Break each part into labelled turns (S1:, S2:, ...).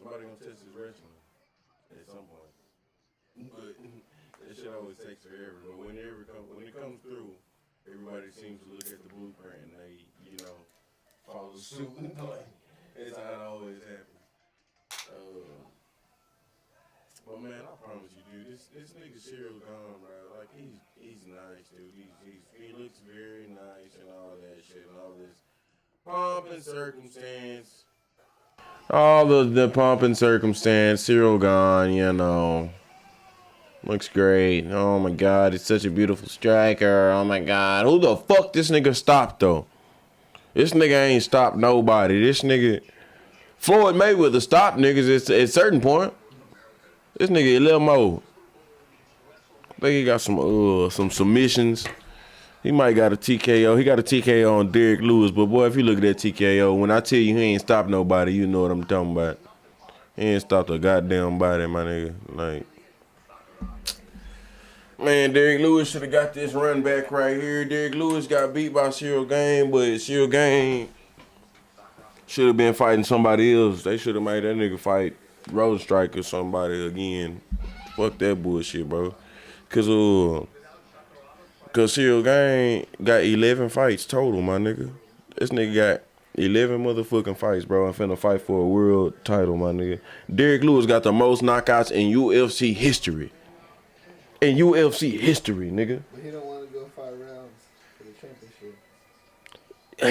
S1: Somebody gonna test his wrestling at some point. But that shit always takes forever. But when it comes through, everybody seems to look at the blueprint and they, follow suit. Like, that's how it always happens. Uh, but man, I promise you, dude, this nigga Cyril Gane, bro. Like he's nice, dude. He looks very nice and all that shit and all this pomp and circumstance. All of the pomp and circumstance, Cyril Gane, looks great. Oh my god, he's such a beautiful striker. Oh my god, who the fuck this nigga stopped though? This nigga ain't stopped nobody. This nigga Floyd Mayweather stopped niggas at a certain point. This nigga a little more. I think he got some submissions. He might got a TKO. He got a TKO on Derrick Lewis, but boy, if you look at that TKO, when I tell you he ain't stopped nobody, you know what I'm talking about. He ain't stopped a goddamn body, my nigga. Like, man, Derrick Lewis should have got this run back right here. Derrick Lewis got beat by Cyril Gane, but Cyril Gane should have been fighting somebody else. They should have made that nigga fight Rosenstrike or somebody again. Fuck that bullshit, bro. Cause Cyril Gane got 11 fights total, my nigga. This nigga got 11 motherfucking fights, bro. I'm finna fight for a world title, my nigga. Derrick Lewis got the most knockouts in UFC history. In UFC history, nigga.
S2: But he don't want to go 5 rounds for the championship.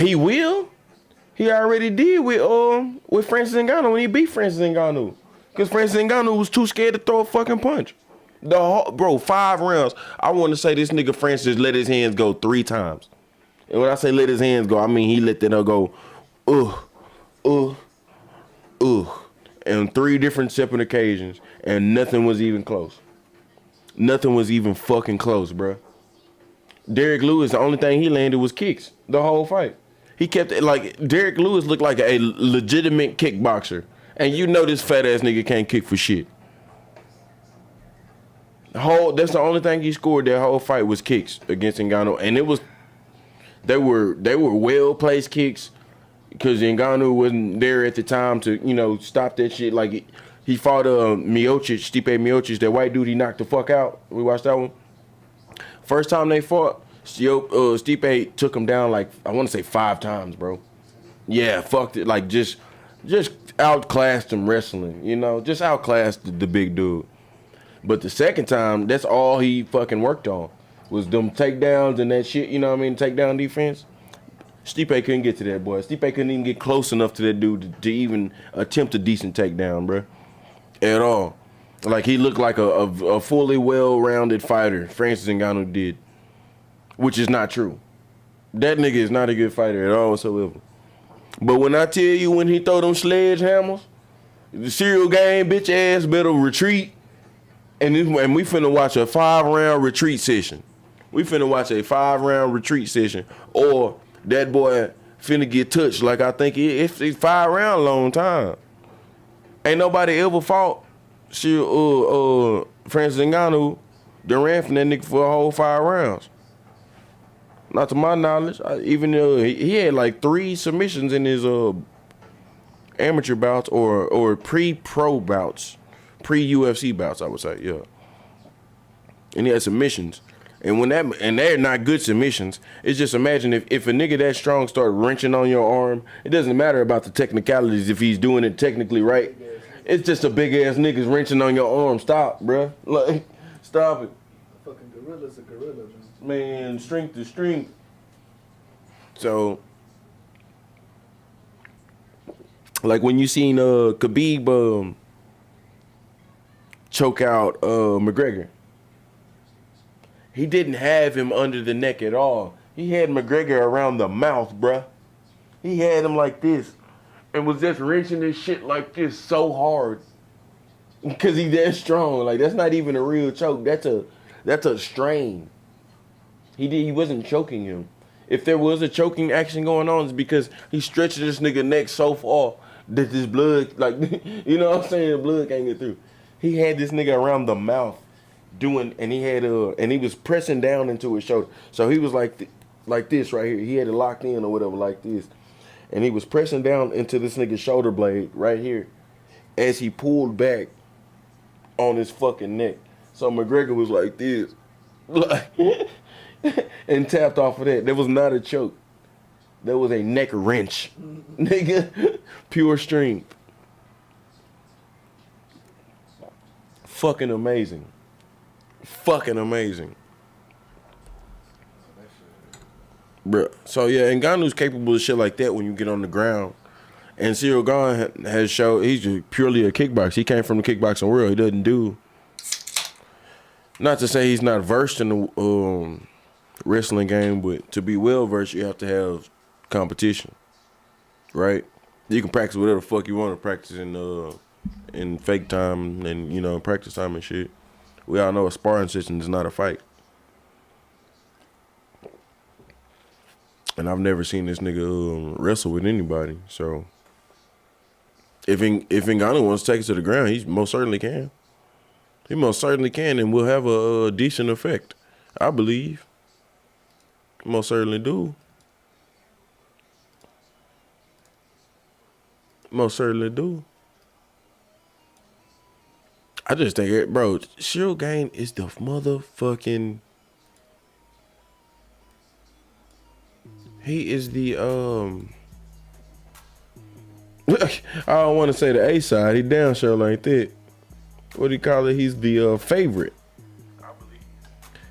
S1: He will. He already did with Francis Ngannou when he beat Francis Ngannou. Cause Francis Ngannou was too scared to throw a fucking punch. Bro, 5 rounds. I want to say this nigga Francis let his hands go 3 times. And when I say let his hands go, I mean he let them go, on 3 different separate occasions, and nothing was even close. Nothing was even fucking close, bro. Derrick Lewis, the only thing he landed was kicks the whole fight. He kept it like Derrick Lewis looked like a legitimate kickboxer, and you know this fat ass nigga can't kick for shit. That's the only thing he scored that whole fight was kicks against Ngannou, and they were well placed kicks because Ngannou wasn't there at the time to stop that shit. Like he fought Stipe Miocic, that white dude he knocked the fuck out. We watched that one. First time they fought, Stipe took him down like I want to say 5 times, bro. Yeah, fucked it, like just outclassed him wrestling, just outclassed the big dude. But the second time, that's all he fucking worked on was them takedowns and that shit, takedown defense. Stipe couldn't get to that, boy. Stipe couldn't even get close enough to that dude to even attempt a decent takedown, bro. At all. Like, he looked like a fully well-rounded fighter, Francis Ngannou did. Which is not true. That nigga is not a good fighter at all whatsoever. But when I tell you when he throw them sledgehammers, the Cyril Gane bitch ass better retreat. And we finna watch a 5-round retreat session. We finna watch a 5-round retreat session. Or that boy finna get touched like I think it's 5 round long time. Ain't nobody ever fought Francis Ngannou that ran from that nigga for a whole 5 rounds. Not to my knowledge. Even he had like 3 submissions in his amateur bouts or pre-pro bouts. Pre-UFC bouts, I would say, yeah. And he had submissions. And they're not good submissions. It's just imagine if a nigga that strong start wrenching on your arm, it doesn't matter about the technicalities if he's doing it technically right. It's just a big ass niggas wrenching on your arm. Stop, bruh. Like, stop it.
S2: Fucking gorilla's a gorilla, man.
S1: Man, strength to strength. So, like when you seen Khabib choke out McGregor. He didn't have him under the neck at all. He had McGregor around the mouth, bruh. He had him like this and was just wrenching this shit like this so hard. Because he's that strong. Like, that's not even a real choke. That's a strain. He wasn't choking him. If there was a choking action going on, it's because he stretched this nigga neck so far that this blood, like, you know what I'm saying? The blood can't get through. He had this nigga around the mouth and he was pressing down into his shoulder. So he was like this right here. He had it locked in or whatever like this. And he was pressing down into this nigga's shoulder blade right here. as he pulled back on his fucking neck. So McGregor was like this. And tapped off of that. That was not a choke. That was a neck wrench. Nigga. Pure strength. Fucking amazing. Fucking amazing. Bruh. So yeah, Ngannou's capable of shit like that when you get on the ground. And Cyril Gane has showed he's just purely a kickboxer. He came from the kickboxing world. He doesn't do. Not to say he's not versed in the wrestling game, but to be well versed, you have to have competition, right? You can practice whatever the fuck you want to practice in fake time and practice time and shit. We all know a sparring session is not a fight. And I've never seen this nigga wrestle with anybody. So if Ngannou wants to take it to the ground, he most certainly can. He most certainly can, and will have a decent effect, I believe. Most certainly do. Most certainly do. I just think, bro, Cyril Gane is the motherfucking. He is the I don't want to say the A side. He damn sure like that. What do you call it? He's the favorite. I believe.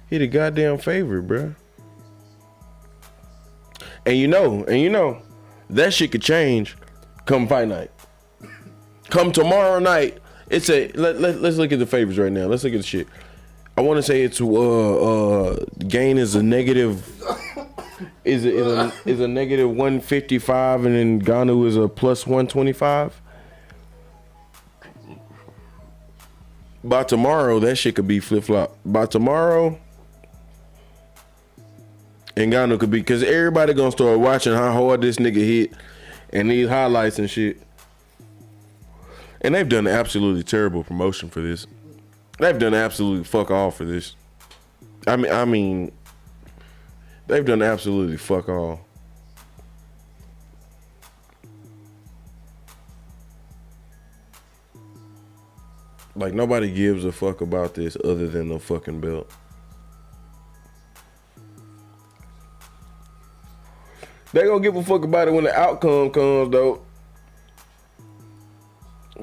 S1: He the goddamn favorite, bro. And you know, that shit could change come fight night. Come tomorrow night, let's look at the favorites right now. Let's look at the shit. I want to say it's Gane is a negative is a negative 155 and then Ngannou is a plus 125. By tomorrow, that shit could be flip-flop. By tomorrow, Ngannou could be, because everybody gonna start watching how hard this nigga hit and these highlights and shit. And they've done absolutely terrible promotion for this. They've done absolutely fuck all for this. I mean, they've done absolutely fuck all. Like, nobody gives a fuck about this other than the fucking belt. They gonna give a fuck about it when the outcome comes, though.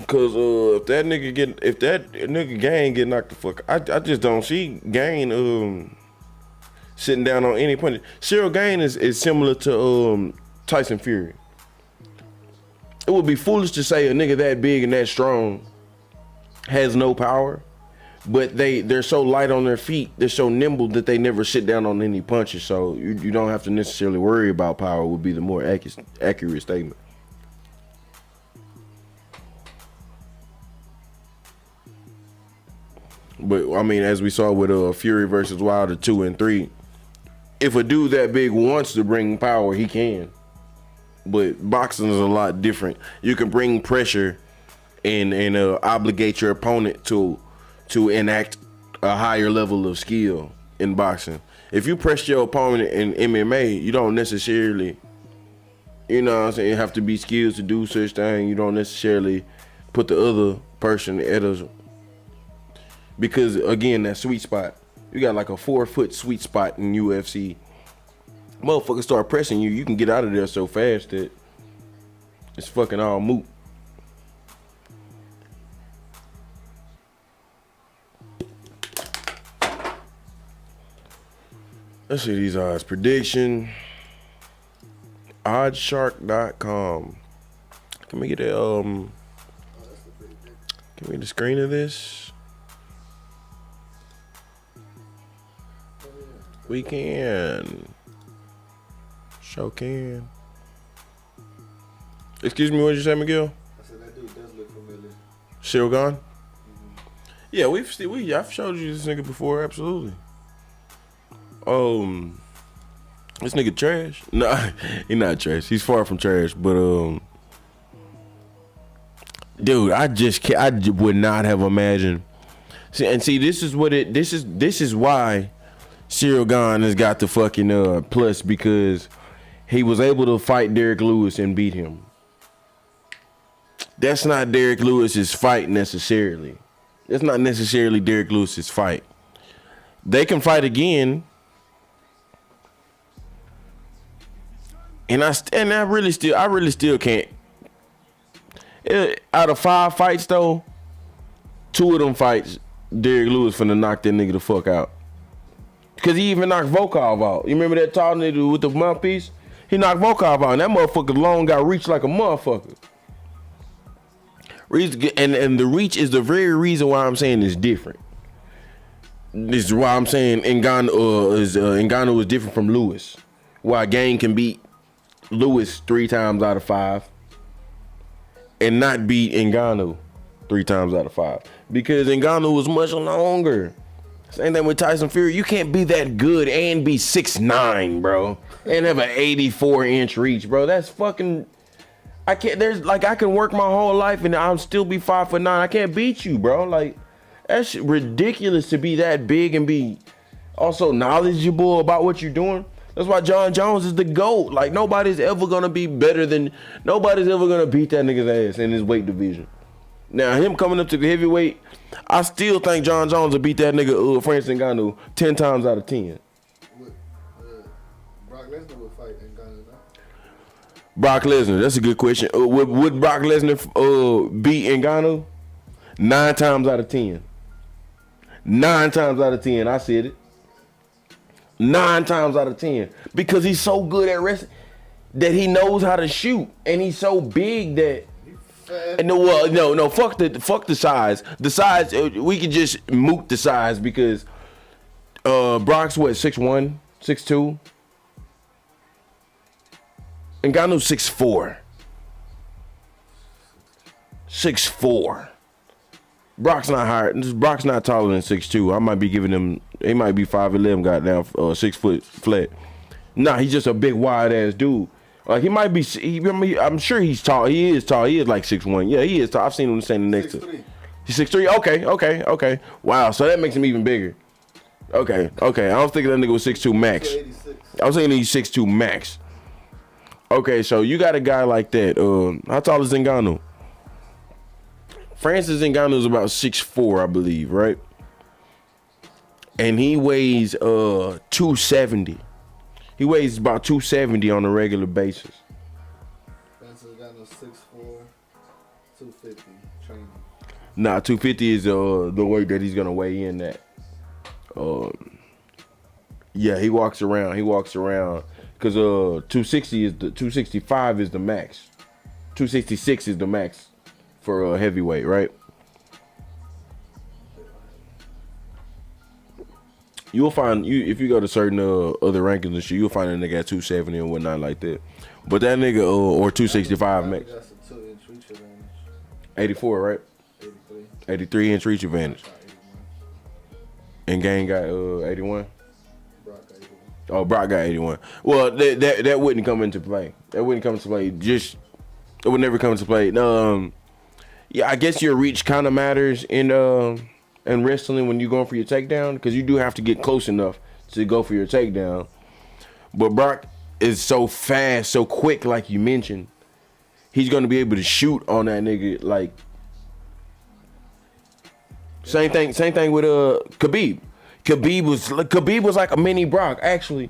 S1: Cause if that nigga Gane get knocked the fuck, I just don't see Gane sitting down on any punch. Cyril Gane is similar to Tyson Fury. It would be foolish to say a nigga that big and that strong has no power, but they're so light on their feet, they're so nimble that they never sit down on any punches. So you don't have to necessarily worry about power. Would be the more accurate statement. But I mean, as we saw with Fury versus Wilder 2 and 3, if a dude that big wants to bring power, he can. But boxing is a lot different. You can bring pressure and obligate your opponent to enact a higher level of skill in boxing. If you press your opponent in MMA, you don't necessarily, you know what I'm saying, have to be skilled to do such thing. You don't necessarily put the other person at a, because again, that sweet spot, you got like a 4-foot sweet spot in UFC. Motherfuckers start pressing you, you can get out of there so fast that it's fucking all moot. Let's see these odds. Prediction. Oddshark.com. Can we get a can we get a screen of this? We can. Sure can. Excuse me, what did you say, Miguel?
S2: I said that dude does look familiar.
S1: Cyril Gane? Mm-hmm. Yeah, I've showed you this nigga before, absolutely. This nigga trash. Nah, he not trash. He's far from trash, but dude, I would not have imagined. See, this is why Cyril Gane has got the fucking plus, because he was able to fight Derrick Lewis and beat him. That's not Derrick Lewis's fight necessarily. That's not necessarily Derrick Lewis's fight. They can fight again. And I really still can't. Out of 5 fights though, 2 of them fights, Derrick Lewis finna knock that nigga the fuck out. Cause he even knocked Volkov out. You remember that tall nigga with the mouthpiece? He knocked Volkov out, and that motherfucker long got reach like a motherfucker. And the reach is the very reason why I'm saying it's different. This is why I'm saying Ngannou is different from Lewis. Why Gane can beat Lewis 3 times out of 5 and not beat Ngannou 3 times out of 5. Because Ngannou was much longer. Same thing with Tyson Fury. You can't be that good and be 6'9", bro. And have an 84-inch reach, bro. That's fucking... I can work my whole life and I'll still be 5'9". I can't beat you, bro. Like, that's ridiculous to be that big and be also knowledgeable about what you're doing. That's why John Jones is the GOAT. Like, nobody's ever gonna be better than... Nobody's ever gonna beat that nigga's ass in his weight division. Now, him coming up to the heavyweight, I still think John Jones will beat that nigga Francis Ngannou 10 times out of 10.
S2: Brock Lesnar will fight Ngannou now.
S1: Brock Lesnar, that's a good question. Would Brock Lesnar beat Ngannou? 9 times out of 10. 9 times out of 10, I said it. 9 times out of 10. Because he's so good at wrestling that he knows how to shoot. And he's so big that... No, fuck the size. The size, we can just moot the size because Brock's what, 6'1", 6'2"? Ngannou's 6'4". 6'4". Brock's not higher. Brock's not taller than 6'2". I might be giving him. He might be 5'11", goddamn, 6 foot flat. Nah, he's just a big wide ass dude. Like he might be. I'm sure he's tall. He is tall. He is like 6'1". Yeah, he is tall. I've seen him standing next to. He's 6'3". Okay. Wow. So that makes him even bigger. Okay. I was thinking that nigga was 6'2" max. I was thinking he's 6'2" max. Okay, so you got a guy like that. How tall is Ngannou? Francis Ngannou is about 6'4", I believe, right? And he weighs 270. He weighs about 270 on a regular basis.
S2: Francis Ngannou 6'4", 250 training.
S1: Nah, 250 is the weight that he's gonna weigh in at. Yeah, he walks around because 265 is the max. 266 is the max for heavyweight, right? You'll find if you go to certain other rankings and shit, you'll find a nigga at 270 and whatnot like that. But that nigga or 265 max.
S2: That's a 2-inch reach advantage.
S1: 84, right?
S2: 83.
S1: 83-inch reach advantage. And Gane got 81.
S2: Brock got 81.
S1: Oh, Brock got 81. Well, that wouldn't come into play. That wouldn't come into play. It would never come into play. Yeah, I guess your reach kind of matters in wrestling when you're going for your takedown because you do have to get close enough to go for your takedown. But Brock is so fast, so quick, like you mentioned. He's gonna be able to shoot on that nigga like. Same thing with Khabib. Khabib was like a mini Brock, actually.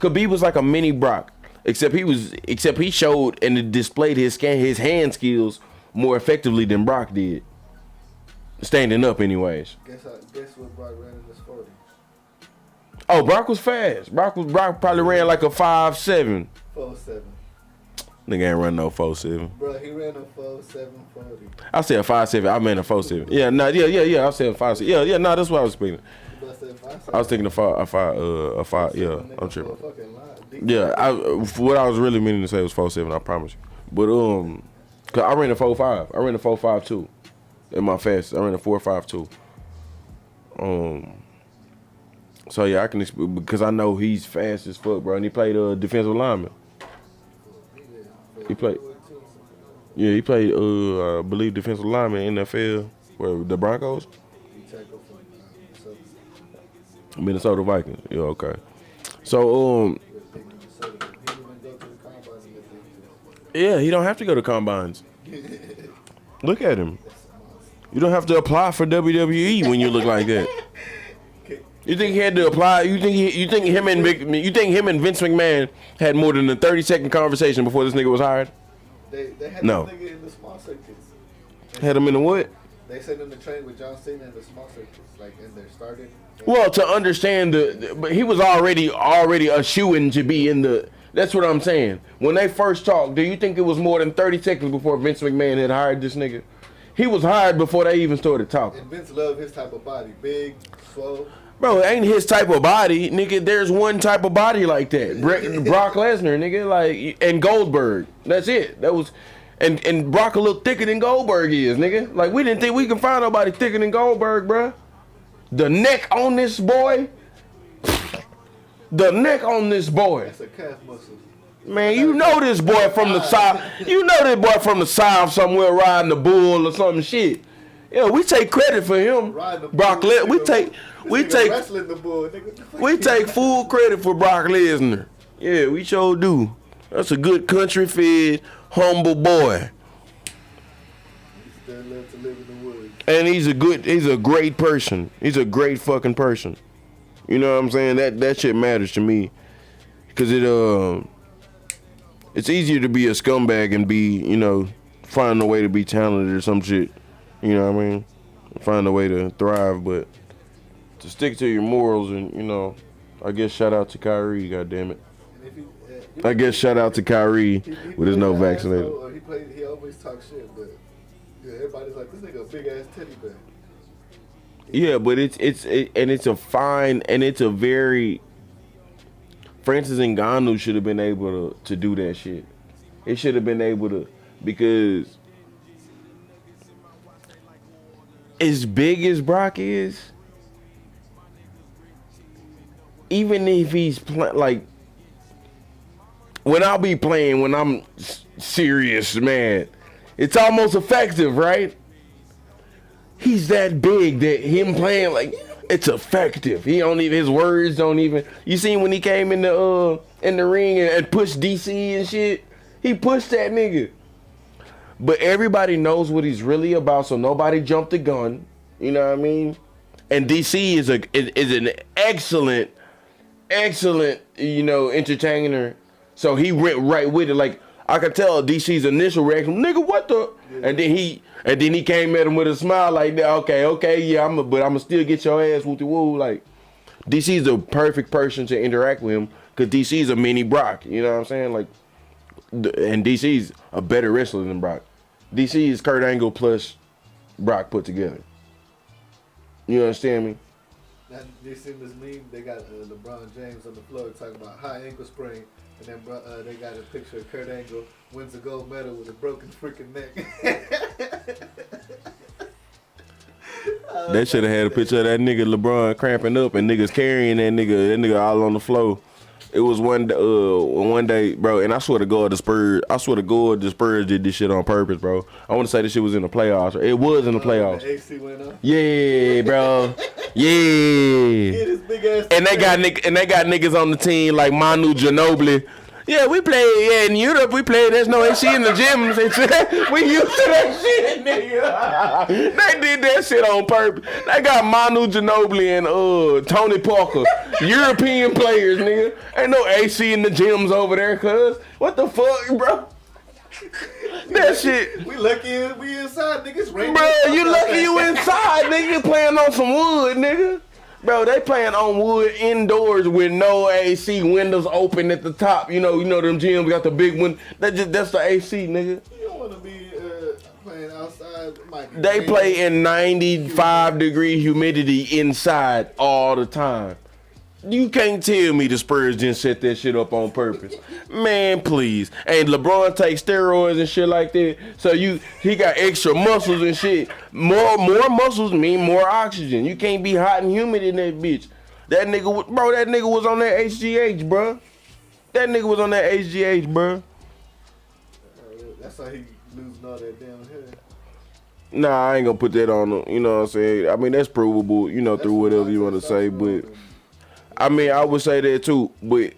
S1: Khabib was like a mini Brock, except he showed and displayed his hand skills more effectively than Brock did. Standing up, anyways.
S2: Guess what Brock ran in his 40.
S1: Oh, Brock was fast. Brock probably ran like a 5'7".
S2: 4'7".
S1: Nigga ain't run no 4'7".
S2: Bro, he ran a 4'7" 40.
S1: I said 5'7". I meant a 4'7". Yeah, no, yeah. I said 5'7". Yeah, no, that's what I was speaking. I was thinking a five. Yeah, I'm tripping. Yeah, what I was really meaning to say was 4'7". I promise you. But cause I ran a 4'5". I ran a 4'5" too. In my fastest, I ran a 4'5" So yeah, I can because I know he's fast as fuck, bro. And he played defensive lineman. He played. Yeah, he played. I believe defensive lineman in the NFL. Where the Broncos. Minnesota Vikings. Yeah, okay. So yeah, he don't have to go to combines. Look at him.
S2: That's a monster.
S1: You don't have to apply for WWE when you look like that. You think he had to apply? You think him and Vince McMahon had more than a 30-second conversation before this nigga was hired?
S2: They had
S1: No.
S2: this nigga in the small circuits.
S1: Had him in the what?
S2: They sent him to train with John Cena in the small circuits, like in their starting.
S1: Well, to understand but he was already a shoo-in to be in the. That's what I'm saying. When they first talked, do you think it was more than 30 seconds before Vince McMahon had hired this nigga? He was hired before they even started talking.
S2: And Vince loved his type of body, big, swole.
S1: Bro, it ain't his type of body, nigga. There's one type of body like that. Brock Lesnar, nigga, like, and Goldberg. That's it. That was, and Brock a little thicker than Goldberg is, nigga. Like, we didn't think we could find nobody thicker than Goldberg, bro. The neck on this boy. The neck on this boy.
S2: That's a calf muscle.
S1: Man, you know this boy from the south. You know this boy from the south somewhere riding the bull or some shit. Yeah, we take credit for him. Brock Lesnar. We take full credit for Brock Lesnar. Yeah, we sure do. That's a good country fed, humble boy.
S2: Still live to live in the woods.
S1: And he's a great person. He's a great fucking person. You know what I'm saying? That shit matters to me. Cause it's easier to be a scumbag and be, you know, find a way to be talented or some shit. You know what I mean? Find a way to thrive, but to stick to your morals and, you know, I guess shout out to Kyrie, goddammit. I guess shout out to Kyrie with his no vaccinated.
S2: He always talks shit, but yeah, everybody's like, this nigga a big ass teddy bear.
S1: Yeah, but it's a very Francis Ngannou should have been able to do that shit. It should have been able to, because as big as Brock is, even if he's like, when I'll be playing, when I'm serious, man, it's almost effective, right? He's that big that him playing, like, it's effective. His words don't even. You seen when he came in the ring and pushed DC and shit? He pushed that nigga. But everybody knows what he's really about, so nobody jumped the gun. You know what I mean? And DC is an excellent, you know, entertainer. So he went right with it. Like, I could tell DC's initial reaction, nigga, what the? Yeah. And then he came at him with a smile like that. Okay, yeah, but I'ma still get your ass wooty woo. Like, DC's the perfect person to interact with him because DC's a mini Brock. You know what I'm saying? Like, and DC's a better wrestler than Brock. DC is Kurt Angle plus Brock put together. You understand me?
S2: Now, you seen this meme? They got LeBron James on the floor talking about high ankle sprain, and then they got a picture of Kurt Angle wins a gold medal with a broken freaking neck.
S1: They should have had a picture of that nigga LeBron cramping up and niggas carrying that nigga all on the floor. It was one day, bro, and I swear to God, the Spurs did this shit on purpose, bro. I want to say this shit was in the playoffs. It was in the playoffs.
S2: The AC went up.
S1: Yeah, bro. Yeah.
S2: This big ass
S1: And they got niggas on the team like Manu Ginobili. Yeah, we play in Europe. We play. There's no AC in the gym. We used to that shit, nigga. They did that shit on purpose. They got Manu Ginobili and Tony Parker, European players, nigga. Ain't no AC in the gyms over there, cuz. What the fuck, bro? That shit.
S2: We lucky we inside, niggas.
S1: Bro, you lucky you inside, nigga. Playing on some wood, nigga. Bro, they playing on wood indoors with no AC, windows open at the top. You know them gyms got the big one. That's the AC, nigga.
S2: You don't want to be playing outside.
S1: They play in 95-degree humidity inside all the time. You can't tell me the Spurs didn't set that shit up on purpose. Man, please. And LeBron takes steroids and shit like that. So he got extra muscles and shit. More muscles mean more oxygen. You can't be hot and humid in that bitch. That nigga was on that HGH, bro. That nigga was on that HGH, bro.
S2: That's how he losing all that damn hair.
S1: Nah, I ain't gonna put that on him. You know what I'm saying? I mean, that's provable, through whatever you want to say, but I mean, I would say that too, but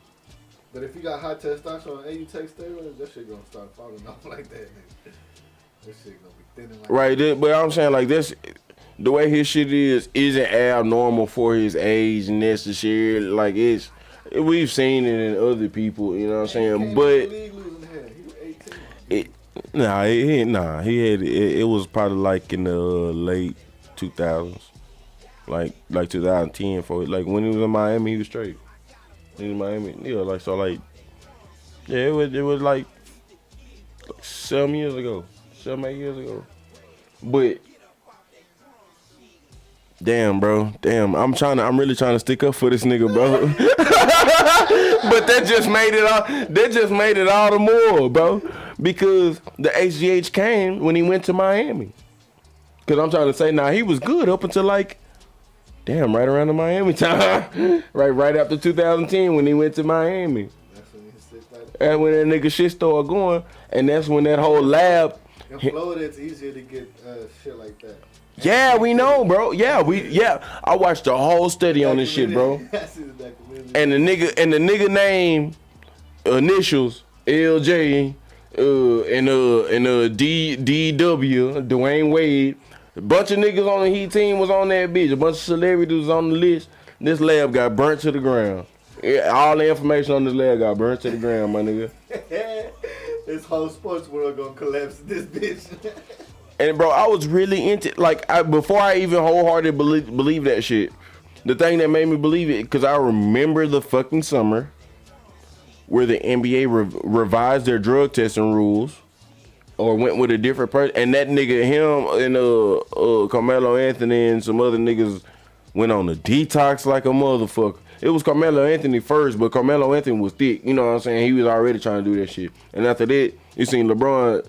S2: if you got high testosterone and you take steroids, that shit gonna start falling off like that, nigga. This shit gonna be thinning like
S1: Right, but I'm saying like this, the way his shit isn't abnormal for his age necessarily. Like we've seen it in other people. You know what I'm saying? But
S2: he was 18.
S1: he had it was probably like in the late 2000s, like 2010 for it. Like when he was in Miami, he was straight. He was in Miami, yeah. Like so, like yeah, it was like 7 years ago, 7-8 years ago. But damn, bro, I'm really trying to stick up for this nigga, bro. But that just made it all the more, bro. Because the HGH came when he went to Miami. Cause I'm trying to say, he was good up until like, right around the Miami time. right after 2010 when he went to Miami.
S2: That's when he slipped like
S1: And when that nigga shit started going, and that's when that whole lab.
S2: in Florida, it's easier to get shit like that.
S1: Yeah, we know, bro. Yeah. I watched the whole study on this shit, bro.
S2: I see the documentary.
S1: And the nigga name initials LJ and DW Dwayne Wade. A bunch of niggas on the Heat team was on that bitch. A bunch of celebrities was on the list. This lab got burnt to the ground. Yeah, all the information on this lab got burnt to the ground, my nigga.
S2: This whole sports world gonna collapse in this bitch.
S1: And bro, I was really into before I even wholeheartedly believe that shit. The thing that made me believe it, because I remember the fucking summer where the NBA revised their drug testing rules or went with a different person, and that nigga, him and Carmelo Anthony and some other niggas went on a detox like a motherfucker. It was Carmelo Anthony first, but Carmelo Anthony was thick. You know what I'm saying? He was already trying to do that shit. And after that, you seen LeBron.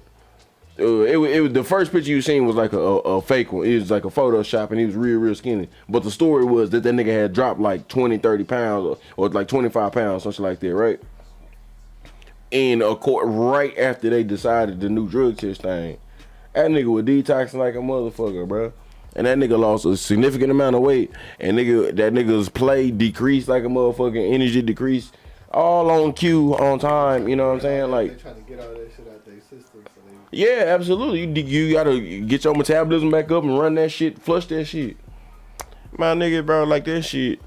S1: It was the first picture you seen was like a fake one. It was like a Photoshop, and he was real skinny. But the story was that nigga had dropped like 20, 30 pounds or like 25 pounds, something like that, right? And right after they decided the new drug test thing, that nigga was detoxing like a motherfucker, bro. And that nigga lost a significant amount of weight. And that nigga's play decreased like a motherfucking energy decreased. All on cue, on time, you know what I'm saying? Like,
S2: they trying to get all that shit out their system. So
S1: yeah, absolutely. You gotta get your metabolism back up and run that shit, flush that shit. My nigga, bro, like that shit.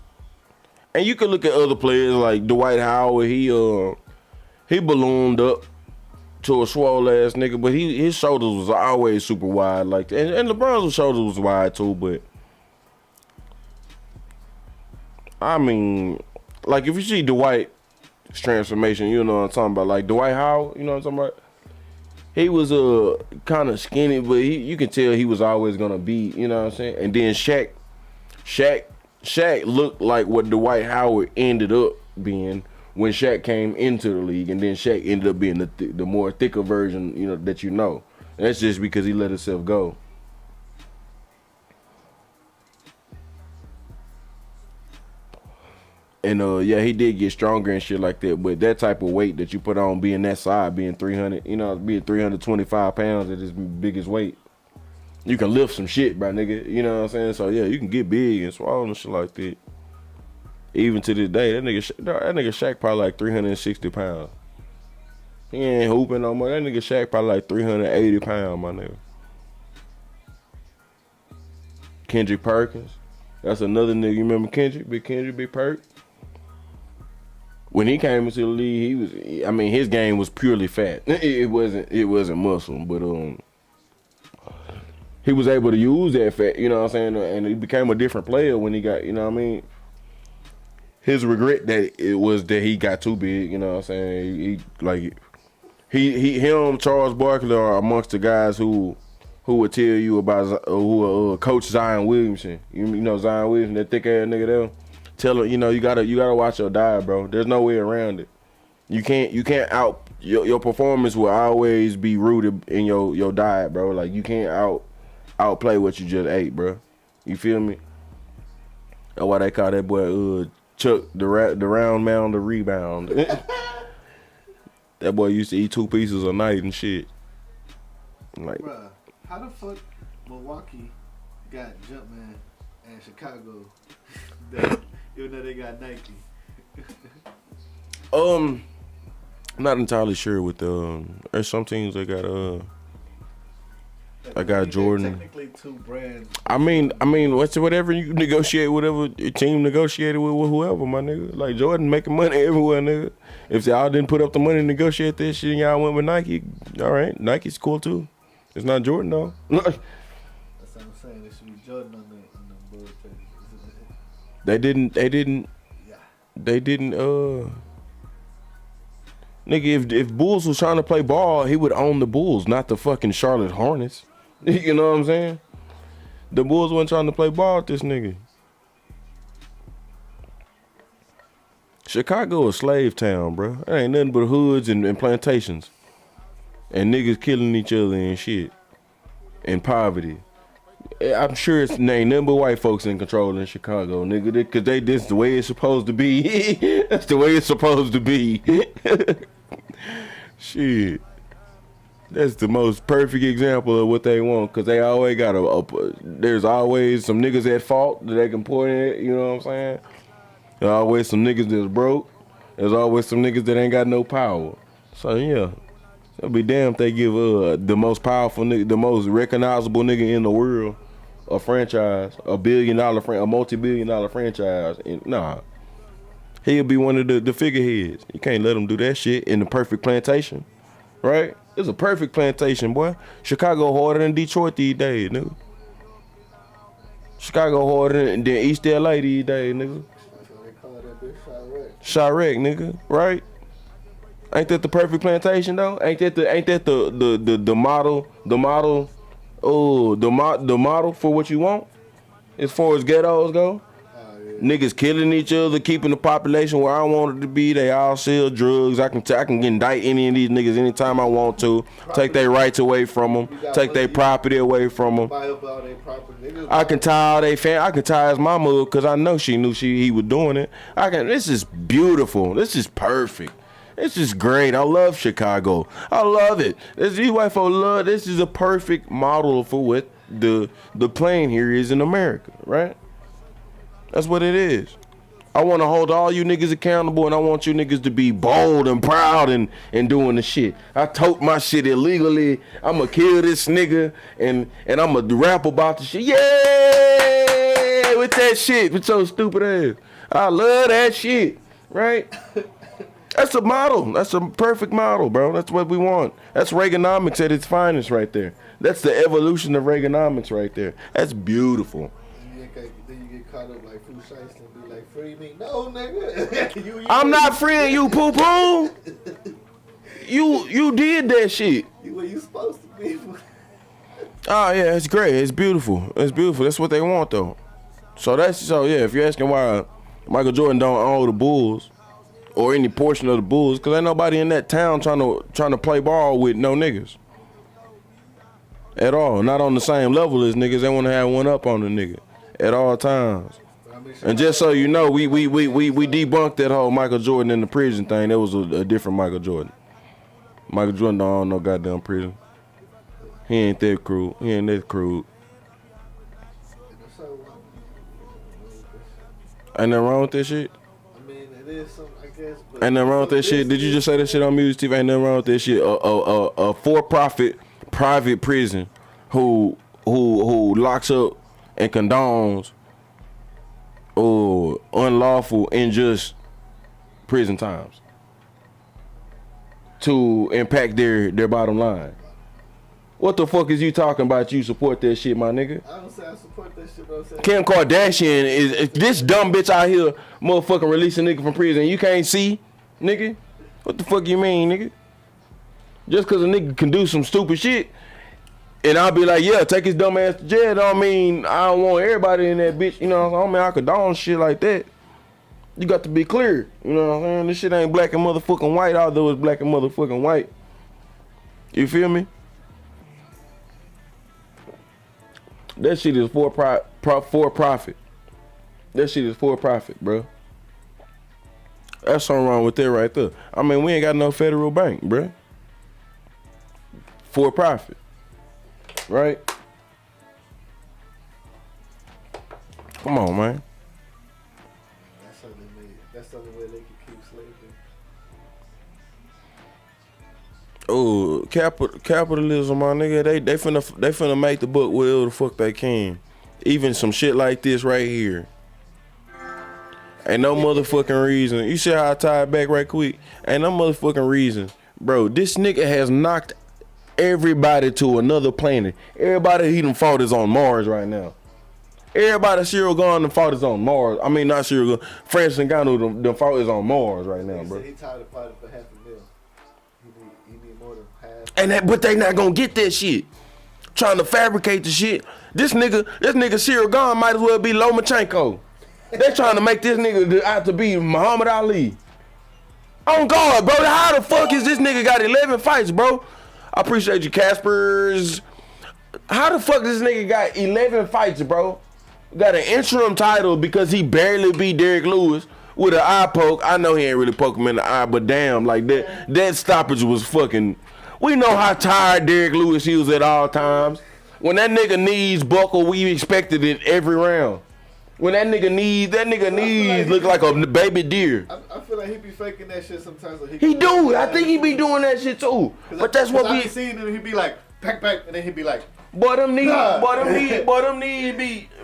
S1: And you could look at other players like Dwight Howard. He ballooned up to a swole ass nigga, but his shoulders was always super wide like that. And LeBron's shoulders was wide too, but I mean, like if you see Dwight's transformation, you know what I'm talking about. Like Dwight Howard, you know what I'm talking about? He was kind of skinny, but you can tell he was always gonna be, you know what I'm saying? And then Shaq looked like what Dwight Howard ended up being when Shaq came into the league, and then Shaq ended up being the more thicker version, you know, that you know. And that's just because he let himself go. And yeah, he did get stronger and shit like that. But that type of weight that you put on, being that side, being 300, you know, being 325 pounds at his biggest weight, you can lift some shit, bro, nigga. You know what I'm saying? So yeah, you can get big and swallow and shit like that. Even to this day, that nigga Shaq probably like 360 pounds. He ain't hooping no more. That nigga Shaq probably like 380 pounds, my nigga. Kendrick Perkins. That's another nigga. You remember Kendrick? Big Perk? When he came into the league, his game was purely fat. It wasn't muscle, but he was able to use that fat, you know what I'm saying? And he became a different player when he got, you know what I mean? His regret that it was that he got too big, you know what I'm saying? Him, Charles Barkley are amongst the guys who would tell you about Coach Zion Williamson. You know Zion Williamson, that thick ass nigga there. Tell him, you know, you gotta watch your diet, bro. There's no way around it. You can't your performance will always be rooted in your diet, bro. Like you can't outplay what you just ate, bro. You feel me? That's why they call that boy Chuck the round mound of rebound. That boy used to eat 2 pieces a night and shit. Like,
S2: bruh, how the fuck Milwaukee got Jumpman and Chicago? Even though they got Nike.
S1: Not entirely sure with there's some teams that got I got Jordan.
S2: Technically, two brands.
S1: I mean, whatever you negotiate, whatever your team negotiated with whoever, my nigga. Like Jordan making money everywhere, nigga. If y'all didn't put up the money to negotiate this shit and y'all went with Nike, all right, Nike's cool too. It's not Jordan though.
S2: That's what I'm saying. It should be Jordan on the Bulls page.
S1: They didn't.
S2: Yeah.
S1: They didn't. Nigga, if Bulls was trying to play ball, he would own the Bulls, not the fucking Charlotte Hornets. You know what I'm saying? The Bulls wasn't trying to play ball with this nigga. Chicago a slave town, bro. There ain't nothing but hoods and plantations. And niggas killing each other and shit. And poverty. I'm sure it's ain't nothing but white folks in control in Chicago, nigga. Cause this the way it's supposed to be. That's the way it's supposed to be. Shit. That's the most perfect example of what they want. Cause they always got there's always some niggas at fault that they can point at, you know what I'm saying? There's always some niggas that's broke. There's always some niggas that ain't got no power. So yeah. It'll be damn if they give the most powerful nigga, the most recognizable nigga in the world a franchise, a multi-billion-dollar franchise. And, nah. He'll be one of the figureheads. You can't let him do that shit in the perfect plantation. Right? It's a perfect plantation, boy. Chicago harder than Detroit these days, nigga. Chicago harder than East LA these days, nigga.
S2: That's why they call that bitch
S1: Chirac, nigga, right? Ain't that the perfect plantation though? Ain't that the model for what you want? As far as ghettos go? Niggas killing each other, keeping the population where I want it to be. They all sell drugs. I can indict any of these niggas anytime I want to. Take their rights away from them. Take their property away from them. I can tie all they fam. I can tie his mama up because I know she knew he was doing it. This is beautiful. This is perfect. This is great. I love Chicago. I love it. These white folks love. This is a perfect model for what the plane here is in America, right? That's what it is. I want to hold all you niggas accountable, and I want you niggas to be bold and proud and doing the shit. I tote my shit illegally. I'ma kill this nigga, and I'ma rap about the shit. Yeah, with that shit, with your stupid ass. I love that shit, right? That's a model. That's a perfect model, bro. That's what we want. That's Reaganomics at its finest right there. That's the evolution of Reaganomics right there. That's beautiful.
S2: Then you get caught up like Foo Shiesty and be like, free me. No, nigga.
S1: I'm not freeing you, poo-poo. You did that shit.
S2: You where you supposed to be.
S1: Oh, yeah, it's great. It's beautiful. It's beautiful. That's what they want, though. So yeah, if you're asking why Michael Jordan don't own the Bulls or any portion of the Bulls, because ain't nobody in that town trying to play ball with no niggas. At all. Not on the same level as niggas. They want to have one up on the nigga at all times. And just so you know, we debunked that whole Michael Jordan in the prison thing. That was a different Michael Jordan. Michael Jordan don't own no goddamn prison. He ain't that crude. Ain't nothing wrong with that shit?
S2: I mean, it is something, I guess. But
S1: ain't nothing wrong with that shit? Did you just say that shit on Music TV? Ain't nothing wrong with that shit. A for-profit private prison who locks up and condones unlawful, unjust prison times to impact their bottom line. What the fuck is you talking about? You support that shit, my nigga?
S2: I don't say I support that shit, bro.
S1: Kim Kardashian is this dumb bitch out here motherfucking releasing nigga from prison. You can't see, nigga? What the fuck you mean, nigga? Just cause a nigga can do some stupid shit and I'll be like, yeah, take his dumb ass to jail, don't mean I don't want everybody in that bitch, you know what I'm saying? I condone shit like that. You got to be clear, you know what I'm saying? This shit ain't black and motherfucking white, although it's black and motherfucking white. You feel me? That shit is for profit. That shit is for profit, bro. That's something wrong with that right there. I mean, we ain't got no federal bank, bro. For profit. Right? Come on, man.
S2: That's the only way they can keep slavery.
S1: Oh, capitalism, my nigga. They finna make the book whatever the fuck they can. Even some shit like this right here. Ain't no motherfucking reason. You see how I tie it back right quick? Ain't no motherfucking reason. Bro, this nigga has knocked everybody to another planet. Everybody he done fought is on Mars right now. Everybody Cyril Gane done fought is on Mars. I mean, not Cyril Gane. Francis Ngannou done fought is on Mars right now, bro.
S2: He tired of fighting for $500,000. He need more than half.
S1: But they not gonna get that shit. Trying to fabricate the shit. This nigga Cyril Gane might as well be Lomachenko. They trying to make this nigga out to be Muhammad Ali. On guard, bro. How the fuck is this nigga got 11 fights, bro? I appreciate you, Caspers. How the fuck this nigga got 11 fights, bro? Got an interim title because he barely beat Derrick Lewis with an eye poke. I know he ain't really poke him in the eye, but damn, like that stoppage was fucking. We know how tired Derrick Lewis is at all times. When that nigga knees buckle, we expected it every round. When that nigga knees look like a baby deer.
S2: I feel like he be faking that shit sometimes. So
S1: he do. I think he be doing that shit too. But that's what we
S2: seen him. He be like pack, and then he be like.
S1: Boy, them knees be.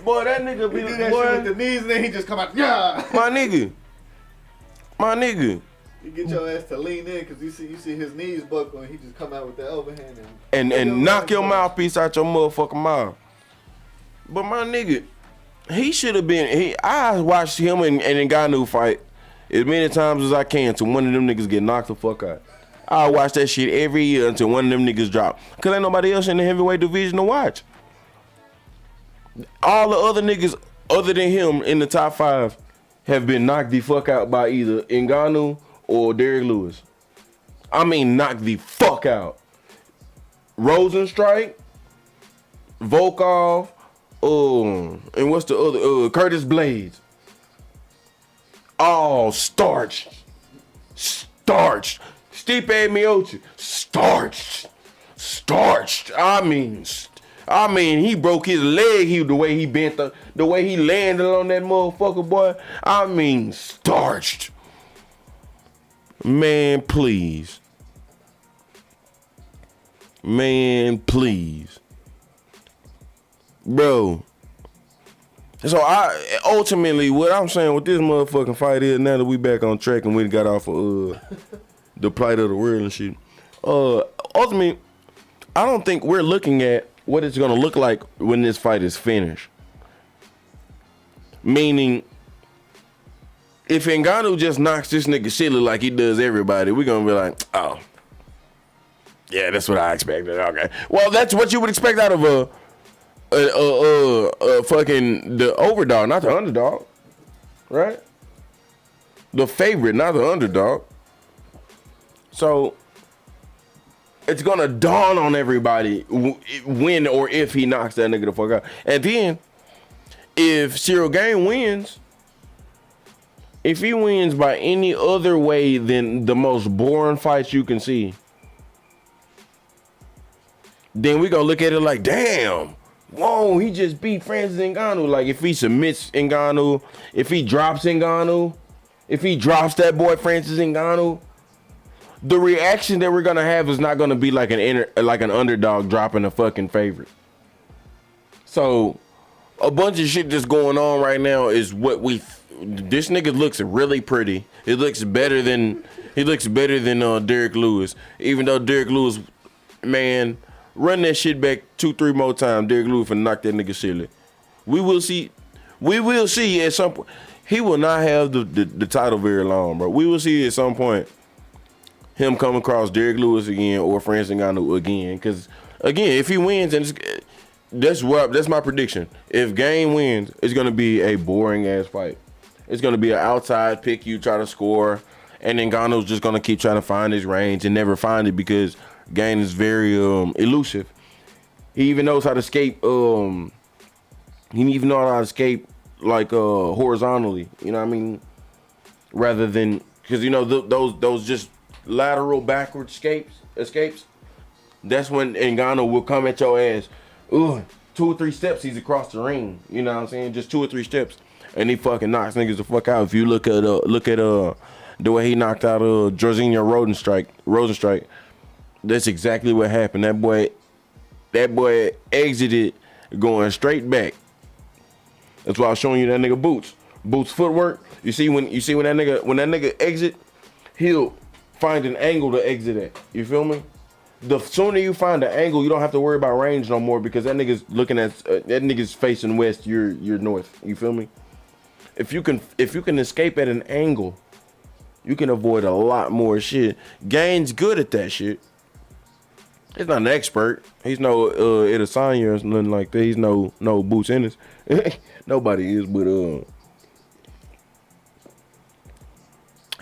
S1: Boy, that nigga be.
S2: He do that
S1: boy,
S2: shit with the knees, and then he just come out. Yeah.
S1: My nigga.
S2: You get your ass to lean in because you see his knees buckle, and he just come out with that overhand
S1: and knock your mouthpiece out your motherfucking mouth. But my nigga. He should have been. I watched him and Ngannou fight as many times as I can till one of them niggas get knocked the fuck out. I watch that shit every year until one of them niggas drop. Cause ain't nobody else in the heavyweight division to watch. All the other niggas other than him in the top 5 have been knocked the fuck out by either Ngannou or Derrick Lewis. I mean, knocked the fuck out. Rosenstrike, Volkov. And what's the other? Curtis Blades. Oh, starched. Stipe Miocic. Starched. I mean, he broke his leg. The way he bent, the way he landed on that motherfucker, boy. I mean, starched. Man, please. Bro. So ultimately what I'm saying with this motherfucking fight is, now that we back on track and we got off of the plight of the world and shit. Ultimately, I don't think we're looking at what it's gonna look like when this fight is finished. Meaning, if Ngannou just knocks this nigga silly like he does everybody, we're gonna be like, oh, yeah, that's what I expected. Okay, well, that's what you would expect out of fucking the overdog, not the underdog, right? The favorite, not the underdog. So it's gonna dawn on everybody when or if he knocks that nigga the fuck out. And then if Cyril Gane wins, if he wins by any other way than the most boring fights you can see, then we gonna look at it like, damn. Whoa, he just beat Francis Ngannou. Like, if he submits Ngannou, if he drops Ngannou, if he drops that boy Francis Ngannou, the reaction that we're gonna have is not gonna be like an underdog dropping a fucking favorite. So, a bunch of shit that's going on right now is this nigga looks really pretty. It looks better than Derrick Lewis. Even though Derrick Lewis, man. Run that shit back 2-3 more times. Derrick Lewis and knock that nigga silly. We will see at some point. He will not have the title very long, bro. We will see at some point him come across Derrick Lewis again or Francis Ngannou again. Because again, if he wins, and that's my prediction. If Gane wins, it's gonna be a boring ass fight. It's gonna be an outside pick. You try to score, and then Ngannou's just gonna keep trying to find his range and never find it because Gane is very elusive. He even knows how to escape. He even knows how to escape like horizontally. You know what I mean? Rather than because you know those just lateral backward escapes. That's when Ngannou will come at your ass. 2 or 3 steps, he's across the ring. You know what I'm saying? Just 2 or 3 steps, and he fucking knocks niggas the fuck out. If you look at the way he knocked out Jorginho Rosenstrike. That's exactly what happened. That boy exited going straight back. That's why I was showing you that nigga Boots footwork. You see when that nigga exit, he'll find an angle to exit at. You feel me? The sooner you find an angle, you don't have to worry about range no more because that nigga's looking at that nigga's facing west. You're north. You feel me? If you can escape at an angle, you can avoid a lot more shit. Gane's good at that shit. He's not an expert. He's no Adesanya or nothing like that. He's no Boots Ennis. Nobody is, but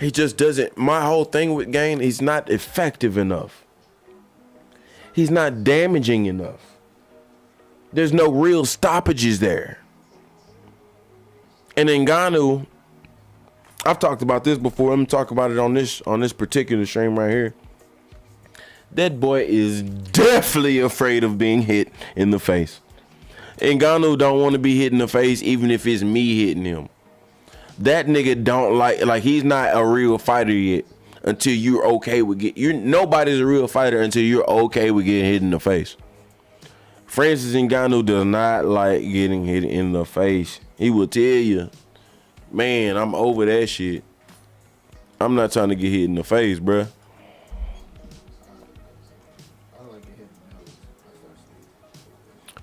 S1: he just doesn't. My whole thing with Gane, he's not effective enough. He's not damaging enough. There's no real stoppages there. And Ngannou, I've talked about this before. I'm gonna talk about it on this particular stream right here. That boy is definitely afraid of being hit in the face. Ngannou don't want to be hit in the face even if it's me hitting him. That nigga don't like he's not a real fighter yet until you're okay with nobody's a real fighter until you're okay with getting hit in the face. Francis Ngannou does not like getting hit in the face. He will tell you, man, I'm over that shit. I'm not trying to get hit in the face, bruh.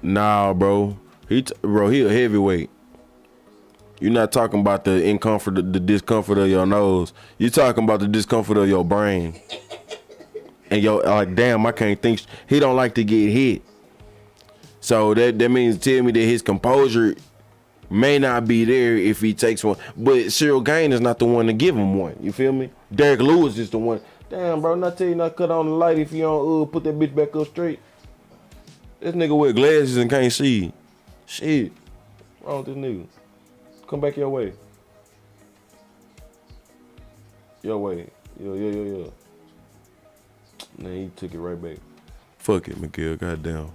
S1: Nah, bro. He a heavyweight. You're not talking about the discomfort of your nose. You're talking about the discomfort of your brain. And damn, I can't think. He don't like to get hit. So that means tell me that his composure may not be there if he takes one. But Cyril Gane is not the one to give him one. You feel me? Derrick Lewis is the one. Damn, bro, not tell you not cut on the light if you don't put that bitch back up straight. This nigga wear glasses and can't see. Shit. What's wrong with this nigga? Come back your way. Your way. Yo. Nah, he took it right back. Fuck it, Miguel. Goddamn.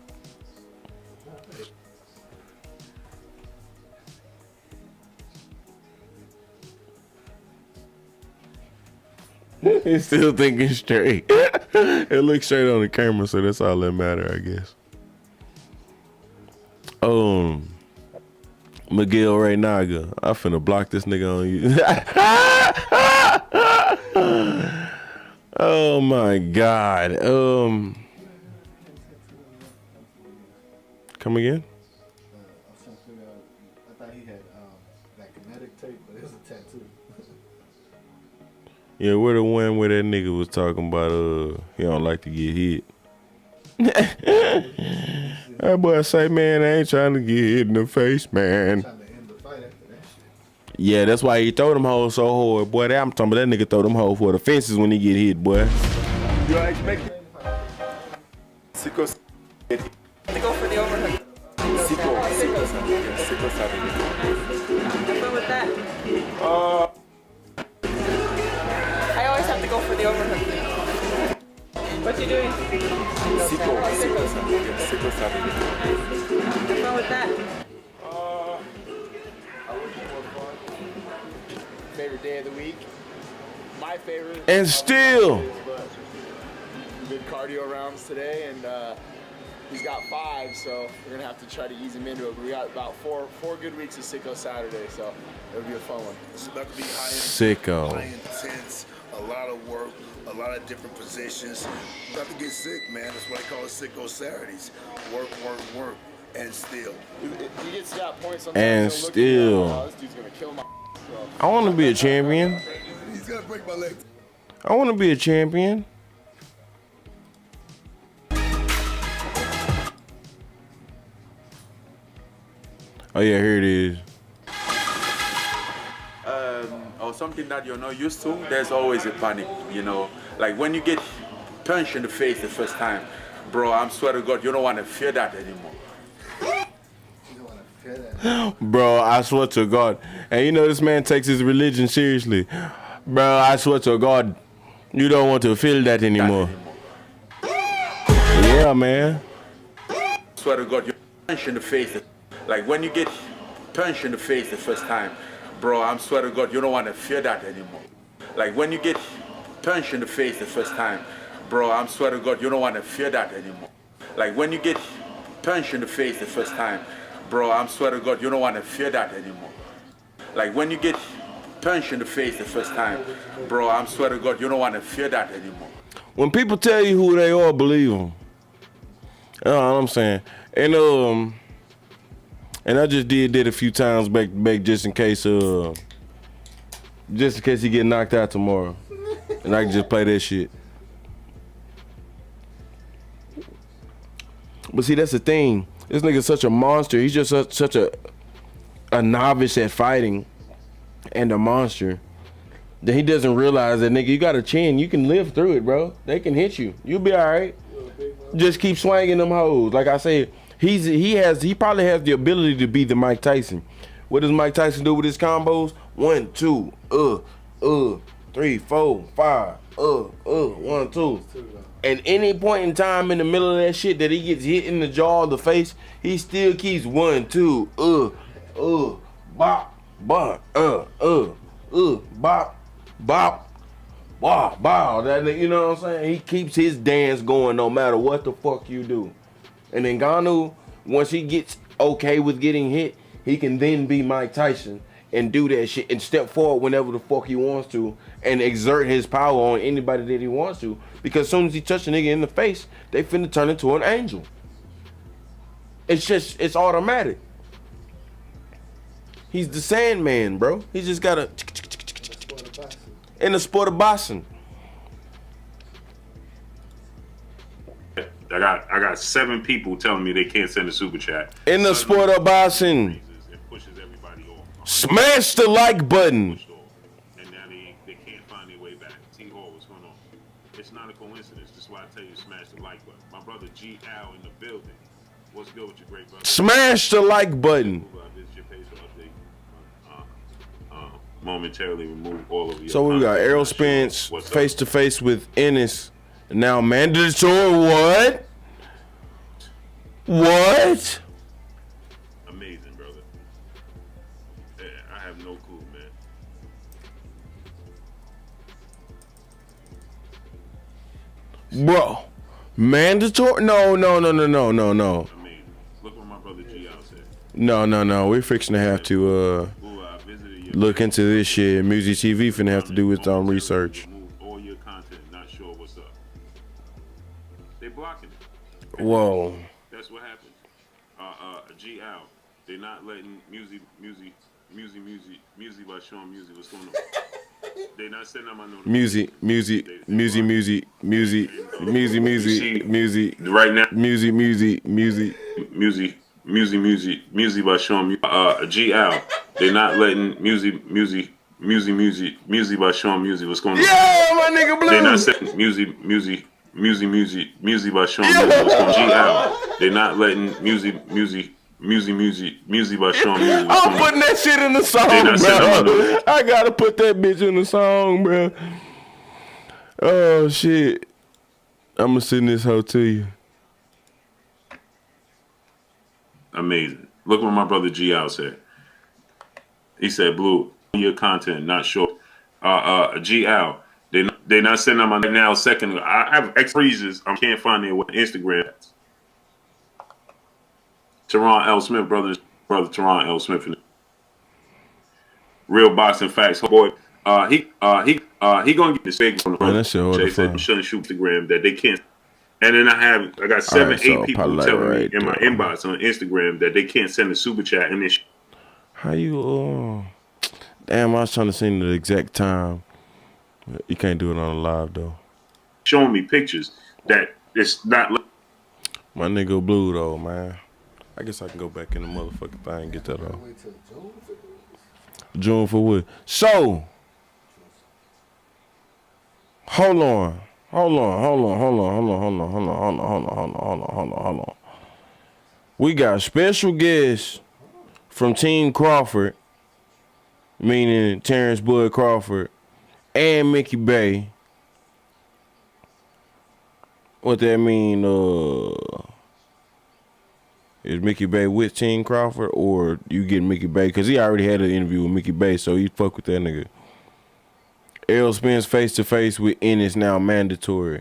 S1: He's still thinking straight. It looks straight on the camera, so that's all that matter, I guess. Miguel right now, I finna block this nigga on you. Oh my God. Come again?
S2: I thought he had that kinetic tape, but it was a tattoo.
S1: Yeah, we're the one where that nigga was talking about he don't like to get hit. That boy say, man, I ain't trying to get hit in the face, man.
S2: Trying to end the fight after that shit.
S1: Yeah, that's why he throw them hoes so hard, boy. I'm talking about that nigga throw them hoes for the fences when he get hit, boy.
S3: You are expecting Sicko
S4: To go for the overhook.
S3: Sicko Saturday.
S4: What with that? I always have to go for the overhook. What you doing?
S3: Sicko Saturday.
S4: What with that?
S5: Favorite day of the week? My favorite.
S1: And still.
S5: Did cardio rounds today, and he's got 5, so we're gonna have to try to ease him into it. But we got about four good weeks of Sicko Saturday, so it'll be a fun one.
S6: It's about to be high
S1: Sicko.
S6: intense, a lot of work, a lot of different positions. About to get sick, man. That's why they call it Sicko Saturdays. Work, and still.
S5: He gets to that point sometimes.
S1: And
S5: he'll look at
S1: still.
S5: me like, oh, this dude's gonna kill my. So.
S1: I want to be a champion.
S6: He's gonna break my leg.
S1: I want to be a champion. Oh yeah, here it is.
S7: Or something that you're not used to, there's always a panic, you know. Like when you get punched in the face the first time, bro, I swear to God, you don't want to fear that anymore.
S2: You don't want to feel that.
S1: Bro, I swear to God. And you know this man takes his religion seriously. Bro, I swear to God, you don't want to feel that anymore. Yeah, man.
S7: I swear to God, you're punched in the face. Like when you get punched in the face the first time, bro, I swear to God, you don't want to fear that anymore. Like when you get punched in the face the first time, bro, bro, I swear to God, you don't want to fear that anymore. Like when you get punched in the face the first time, bro, I swear to God, you don't want to fear that anymore. Like when you get punched in the face the first time, bro, I swear to God, you don't want to fear that anymore.
S1: When people tell you who they are, believe them. You know what I'm saying? And I just did that a few times back just in case he get knocked out tomorrow. And I can just play that shit. But see, that's the thing. This nigga's such a monster. He's just such a novice at fighting and a monster that he doesn't realize that, nigga, you got a chin. You can live through it, bro. They can hit you. You'll be all right. Just keep swinging them hoes. Like I said, he probably has the ability to be the Mike Tyson. What does Mike Tyson do with his combos? 1, 2, 3, 4, 5, 1, 2. At any point in time in the middle of that shit that he gets hit in the jaw or the face, he still keeps 1, 2, bop, bop, bop, bop, wow, wow. That, you know what I'm saying? He keeps his dance going no matter what the fuck you do. And then Ngannou, once he gets okay with getting hit, he can then be Mike Tyson and do that shit and step forward whenever the fuck he wants to and exert his power on anybody that he wants to. Because as soon as he touch a nigga in the face, they finna turn into an angel. It's automatic. He's the Sandman, bro. He just gotta in the sport of boxing.
S8: I got 7 people telling me they can't send a super chat.
S1: In the sport of boxing.
S8: It pushes everybody off.
S1: Smash the like button.
S8: And now they can't find their way back. T-Hall, what's going on? It's not a coincidence. That's why I tell you smash the like button. My brother G. Al in the building. What's good with your great brother?
S1: Smash the like button.
S8: Momentarily remove all of your
S1: So we got Errol Spence face to face with Ennis. Now mandatory what? What?
S8: Amazing, brother. Yeah, I have no clue, man.
S1: Bro. Mandatory? No.
S8: Amazing. Look what my brother G out said.
S1: No. We're fixing to have to look into this shit. Music TV finna have to do its own research.
S8: All your content, not sure what's up. They blocking it.
S1: Whoa.
S8: That's what happened. G Al, they're not letting music by Sean Music. What's going on? They're not sending out my notifications. Music. Right now. Music by Sean. G Al, they're not letting music by Sean Music. What's going on?
S1: Yeah, my nigga Blue.
S8: They're not sending music by Sean Music. What's going on? G Al, they're not letting music by Sean Music.
S1: I'm putting that shit in the song, bro. I gotta put that bitch in the song, bro. Oh shit. I'ma send this hoe to you.
S8: Amazing. Look what my brother G Al said. He said, "Blue, your content not sure." G Al, they not sending them on now. Second, I have X freezes. I can't find their Instagram. Teron L. Smith, brother Teron L. Smith. Real boxing facts, boy. He gonna get this big one.
S1: Man, that shit hard
S8: Jay
S1: to
S8: said,
S1: find.
S8: shouldn't shoot Instagram that they can't. And then I got 7,
S1: Right,
S8: 8
S1: so
S8: people
S1: parlay
S8: telling
S1: right
S8: me in my
S1: there.
S8: inbox on Instagram that they can't send a super chat and this.
S1: How you damn, I was trying to send the exact time. You can't do it on a live though.
S8: Showing me pictures that it's not.
S1: My nigga Blue though, man. I guess I can go back in the motherfucking thing and get that off.
S2: Wait till June for this?
S1: June for what? So, hold on. We got special guests from Team Crawford, meaning Terrence Bud Crawford and Mickey Bay. What that mean? Is Mickey Bay with Team Crawford, or you get Mickey Bay? Because he already had an interview with Mickey Bay, so you fuck with that nigga. Errol Spence face-to-face with Ennis now mandatory.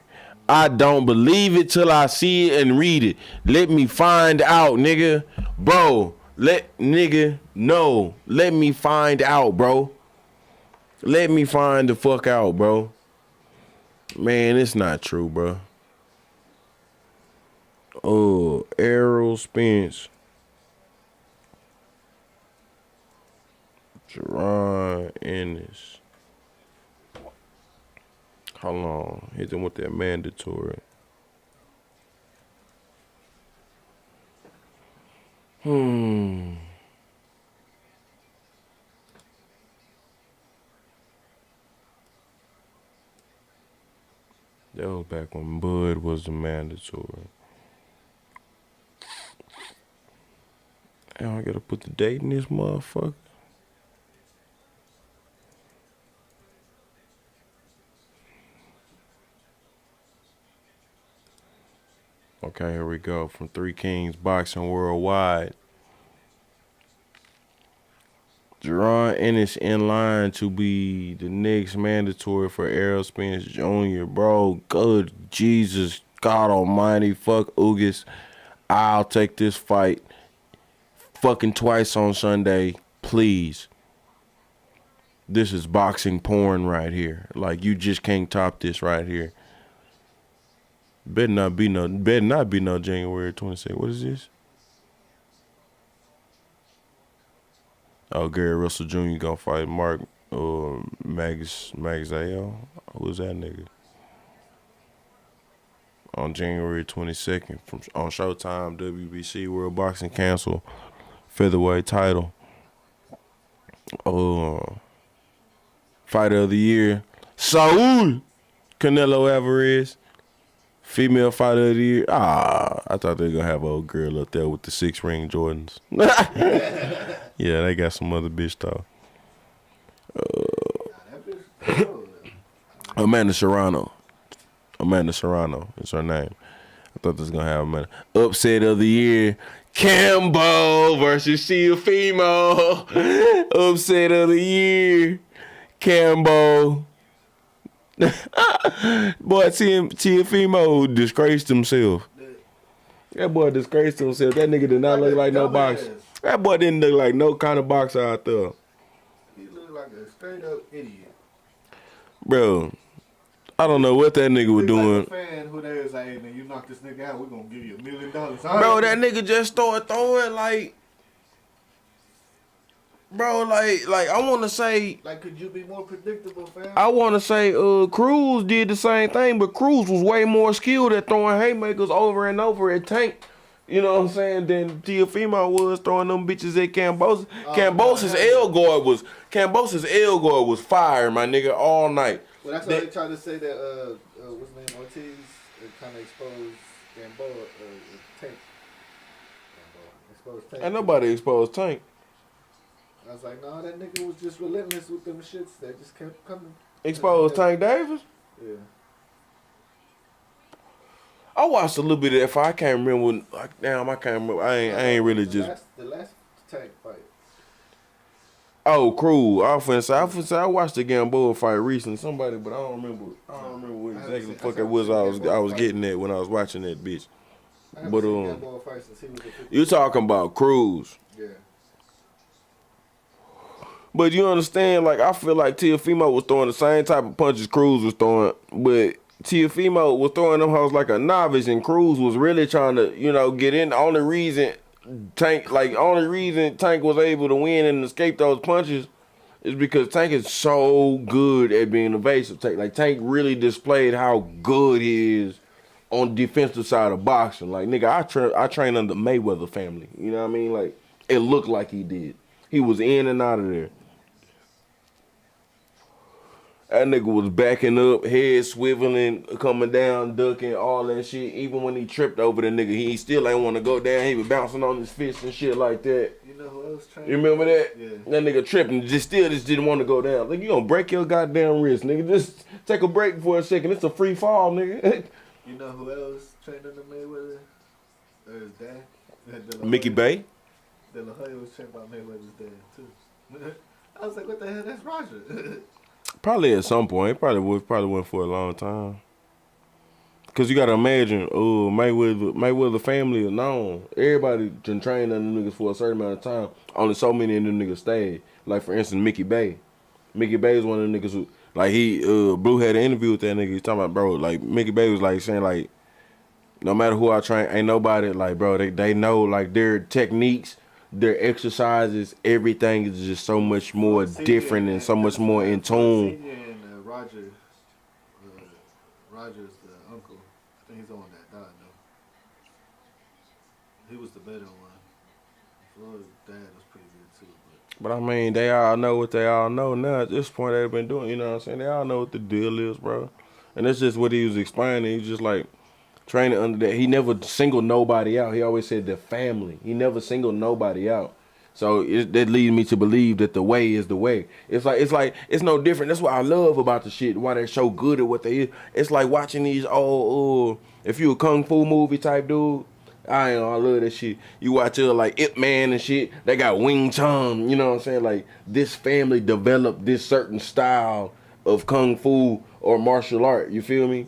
S1: I don't believe it till I see it and read it. Let me find out, nigga. Bro, let me find out, bro. Let me find the fuck out, bro. Man, it's not true, bro. Oh, Errol Spence. Jerron Ennis. How long? Hit them with that mandatory. That was back when Bud was the mandatory. Now I gotta put the date in this motherfucker. Okay, here we go. From Three Kings Boxing Worldwide. Jerron Ennis in line to be the next mandatory for Errol Spence Jr. Bro, good Jesus, God almighty, fuck Ugas. I'll take this fight fucking twice on Sunday, please. This is boxing porn right here. Like, you just can't top this right here. Better not be no January 26th. What is this? Oh, Gary Russell Jr. gonna fight Mark Magzayo. Who's that nigga? On January 22nd on Showtime, WBC World Boxing Council featherweight title. Fighter of the year, Saul Canelo Alvarez. Female fighter of the year. I thought they were gonna have an old girl up there with the 6-ring Jordans. Yeah, they got some other bitch though. Amanda Serrano is her name. I thought this was gonna have Amanda. Upset of the year, Cambo versus Teofimo. Upset of the year, Cambo. Boy, Teofimo disgraced himself. That boy disgraced himself. That nigga did not look like no boxer. That boy didn't look like no kind of boxer out there.
S2: He looked like a straight up idiot.
S1: Bro, I don't know what that nigga was doing.
S2: Like a fan who there is like, hey man, you knock this nigga out, we're gonna give you $1 million.
S1: Bro, that nigga just started throwing like. Bro, like I want to say.
S2: Like, could you be more predictable, fam?
S1: I want to say Cruz did the same thing, but Cruz was way more skilled at throwing haymakers over and over at Tank. You know what I'm saying? Than Teofimo was throwing them bitches at Cambosa. Cambosa's L guard was fire, my nigga, all night.
S2: Well, that's why they tried to say that what's his name, Ortiz, kind of exposed Gamboa, Tank. Exposed Tank.
S1: Ain't nobody exposed Tank.
S2: I was like, nah, that nigga was just relentless with them shits that just kept coming.
S1: Exposed Tank Davis?
S2: Yeah.
S1: I watched a little bit of that fight. I can't remember when, like, damn, I can't remember. I ain't really just.
S2: The last Tank fight.
S1: Oh, Cruz. I watched the Gamboa fight recently. Somebody, but I don't remember what exactly the fuck it was I was getting at when I was watching that bitch. But you talking about Cruz.
S2: Yeah.
S1: But you understand, like, I feel like Teofimo was throwing the same type of punches Cruz was throwing, but Teofimo was throwing them hoes like a novice, and Cruz was really trying to, get in. The only reason Tank was able to win and escape those punches is because Tank is so good at being evasive. Tank really displayed how good he is on the defensive side of boxing. Like, nigga, I trained under Mayweather family. You know what I mean? Like, it looked like he did. He was in and out of there. That nigga was backing up, head swiveling, coming down, ducking, all that shit. Even when he tripped over the nigga, he still ain't want to go down. He was bouncing on his fist and shit like that.
S2: You know who else trained?
S1: You remember that?
S2: Yeah.
S1: That nigga tripping, just didn't want to go down. Like, you gonna break your goddamn wrist, nigga. Just take a break for a second. It's a free fall, nigga.
S2: You know who else trained under Mayweather? Or his dad?
S1: Mickey Bay?
S2: De La Hoya was trained by Mayweather's dad, too. I was like, what the hell? That's Roger.
S1: Probably at some point. Probably went for a long time. Cause you gotta imagine, Mayweather family is known. Everybody can train under them niggas for a certain amount of time. Only so many of them niggas stayed. Like for instance, Mickey Bay. Mickey Bay is one of them niggas who, like Blue had an interview with that nigga. He's talking about, bro, like Mickey Bay was like saying like, no matter who I train, ain't nobody like, bro, they know like their techniques, their exercises, everything is just so much more different and so much more in tune.
S2: And Rogers, the uncle, I think he's the one that died though. He was the better one. Floyd's dad was pretty good too.
S1: But I mean, they all know what they all know now. At this point, they've been doing, you know what I'm saying? They all know what the deal is, bro. And that's just what he was explaining. He's just like training under that. He never singled nobody out. He always said the family. He never singled nobody out. So that leads me to believe that the way is the way. It's no different. That's what I love about the shit. Why they're so good at what they is. It's like watching these old, if you a kung fu movie type dude, I love that shit. You watch like Ip Man and shit. They got Wing Chun. You know what I'm saying? Like this family developed this certain style of kung fu or martial art. You feel me?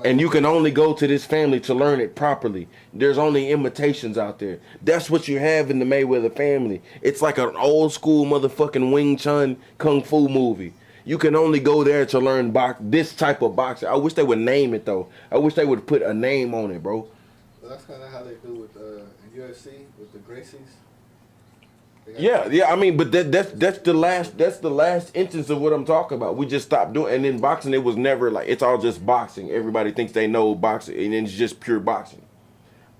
S1: And you can only go to this family to learn it properly. There's only imitations out there. That's what you have in the Mayweather family. It's like an old school motherfucking Wing Chun kung fu movie. You can only go there to learn this type of boxing. I wish they would name it though. I wish they would put a name on it, bro.
S2: Well, that's kind of how they do with in UFC with the Gracies.
S1: Yeah. I mean, but that's the last instance of what I'm talking about. We just stopped doing, and in boxing, it was never like it's all just boxing. Everybody thinks they know boxing, and then it's just pure boxing.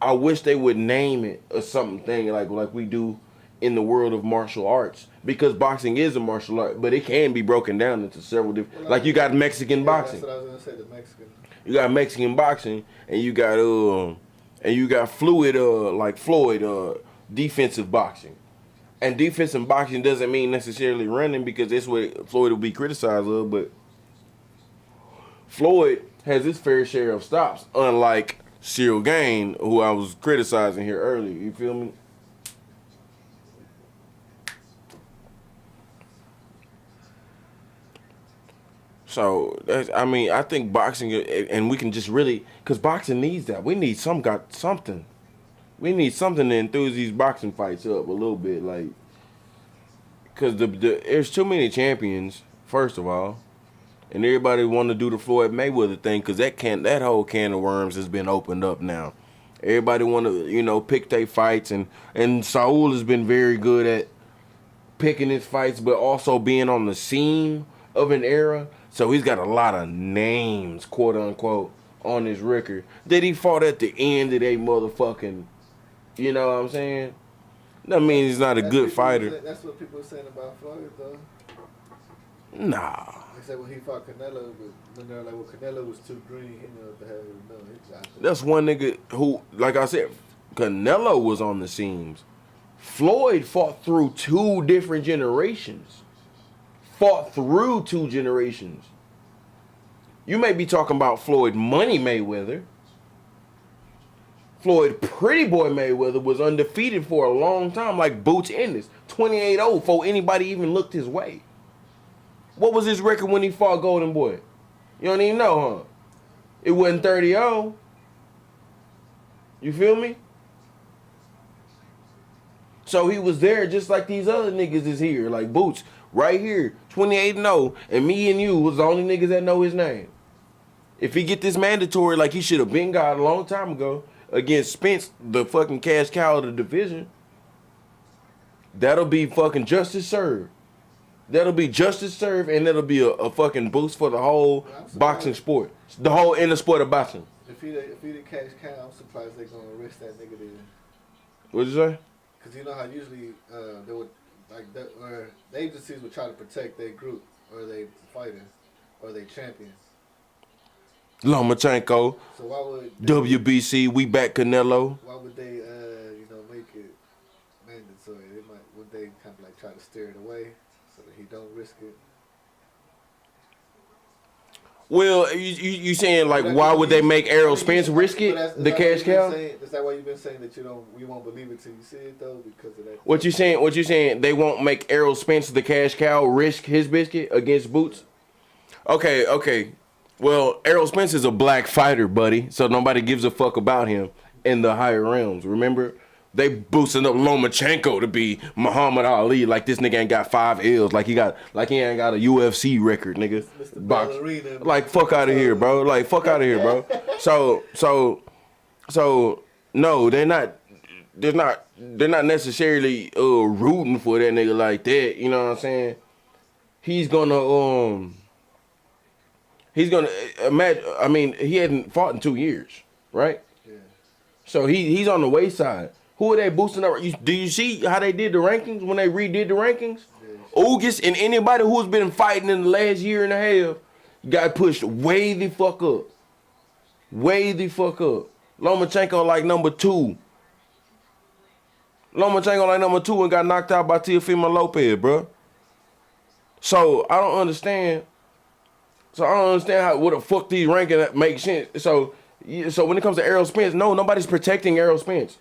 S1: I wish they would name it or something like we do in the world of martial arts, because boxing is a martial art, but it can be broken down into several different. Like you got Mexican boxing.
S2: That's what I was gonna say. The Mexican.
S1: You got Mexican boxing, and you got Floyd defensive boxing. And defensive boxing doesn't mean necessarily running, because that's what Floyd will be criticized of, but Floyd has his fair share of stops, unlike Cyril Gane, who I was criticizing here earlier. You feel me? So, I think boxing, and we can just really, because boxing needs that. We need something. We need something to enthuse these boxing fights up a little bit, like, because there's too many champions, first of all, and everybody want to do the Floyd Mayweather thing, because that whole can of worms has been opened up now. Everybody want to, pick their fights, and Saul has been very good at picking his fights, but also being on the seam of an era. So he's got a lot of names, quote unquote, on his record that he fought at the end of their motherfucking. You know what I'm saying? That means he's not a good fighter.
S2: That's what people are saying about Floyd, though.
S1: Nah.
S2: They said when he fought Canelo, but they're like, well, Canelo was too green. He knew what the hell he was doing.
S1: That's one nigga who, like I said, Canelo was on the seams. Floyd fought through two different generations. You may be talking about Floyd Money Mayweather. Floyd Pretty Boy Mayweather was undefeated for a long time, like Boots Ennis, 28-0 before anybody even looked his way. What was his record when he fought Golden Boy? You don't even know, huh? It wasn't 30-0. You feel me? So he was there just like these other niggas is here, like Boots, right here, 28-0, and me and you was the only niggas that know his name. If he get this mandatory like he should have been got a long time ago, against Spence, the fucking cash cow of the division, that'll be fucking justice served. That'll be justice served, and that'll be a fucking boost for the whole boxing sport. The whole inner sport of boxing.
S2: If he the cash cow, I'm surprised they're going to arrest that nigga there.
S1: What'd you say?
S2: Because you know how usually they would, like, that, or the agencies would try to protect their group, or they fighter, or they champion.
S1: Lomachenko,
S2: so why would
S1: WBC, we back Canelo.
S2: Why would they, make it mandatory? Would they kind of like try to steer it away so that he don't risk it?
S1: Well, you saying like why would they make Errol Spence risk it? The cash cow.
S2: Is that why you've been saying that you won't believe it till you see it though? Because of that.
S1: What you saying? They won't make Errol Spence the cash cow risk his biscuit against Boots? Okay. Well, Errol Spence is a black fighter, buddy, so nobody gives a fuck about him in the higher realms. Remember, they boosting up Lomachenko to be Muhammad Ali. Like this nigga ain't got 5 L's. Like he ain't got a UFC record, nigga. Box. Like fuck out of here, bro. Like fuck out of here, bro. So no, they're not necessarily rooting for that nigga like that. You know what I'm saying? He's gonna imagine. I mean, he hadn't fought in 2 years, right? Yeah. So he's on the wayside. Who are they boosting up? Do you see how they did the rankings when they redid the rankings? Yeah. Ugas and anybody who's been fighting in the last year and a half got pushed way the fuck up. Way the fuck up. Lomachenko like number 2. Lomachenko like number 2 and got knocked out by Teofimo Lopez, bro. So I don't understand. How what the fuck these rankings make sense. So when it comes to Errol Spence, no, nobody's protecting Errol Spence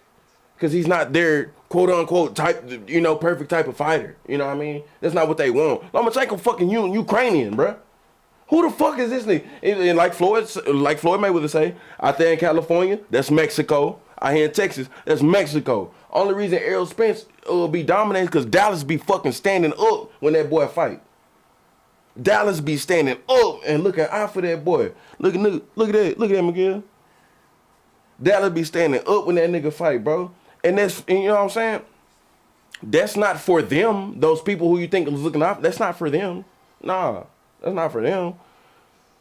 S1: because he's not their quote unquote type, perfect type of fighter. You know what I mean? That's not what they want. Lomachenko fucking Ukrainian, bro. Who the fuck is this nigga? And like Floyd Mayweather say, out there in California, that's Mexico. Out here in Texas, that's Mexico. Only reason Errol Spence be dominating because Dallas be fucking standing up when that boy fight. Dallas be standing up and looking out for that boy. Look at that, Miguel. Dallas be standing up when that nigga fight, bro. And you know what I'm saying? That's not for them. Those people who you think is looking out, that's not for them. Nah, that's not for them.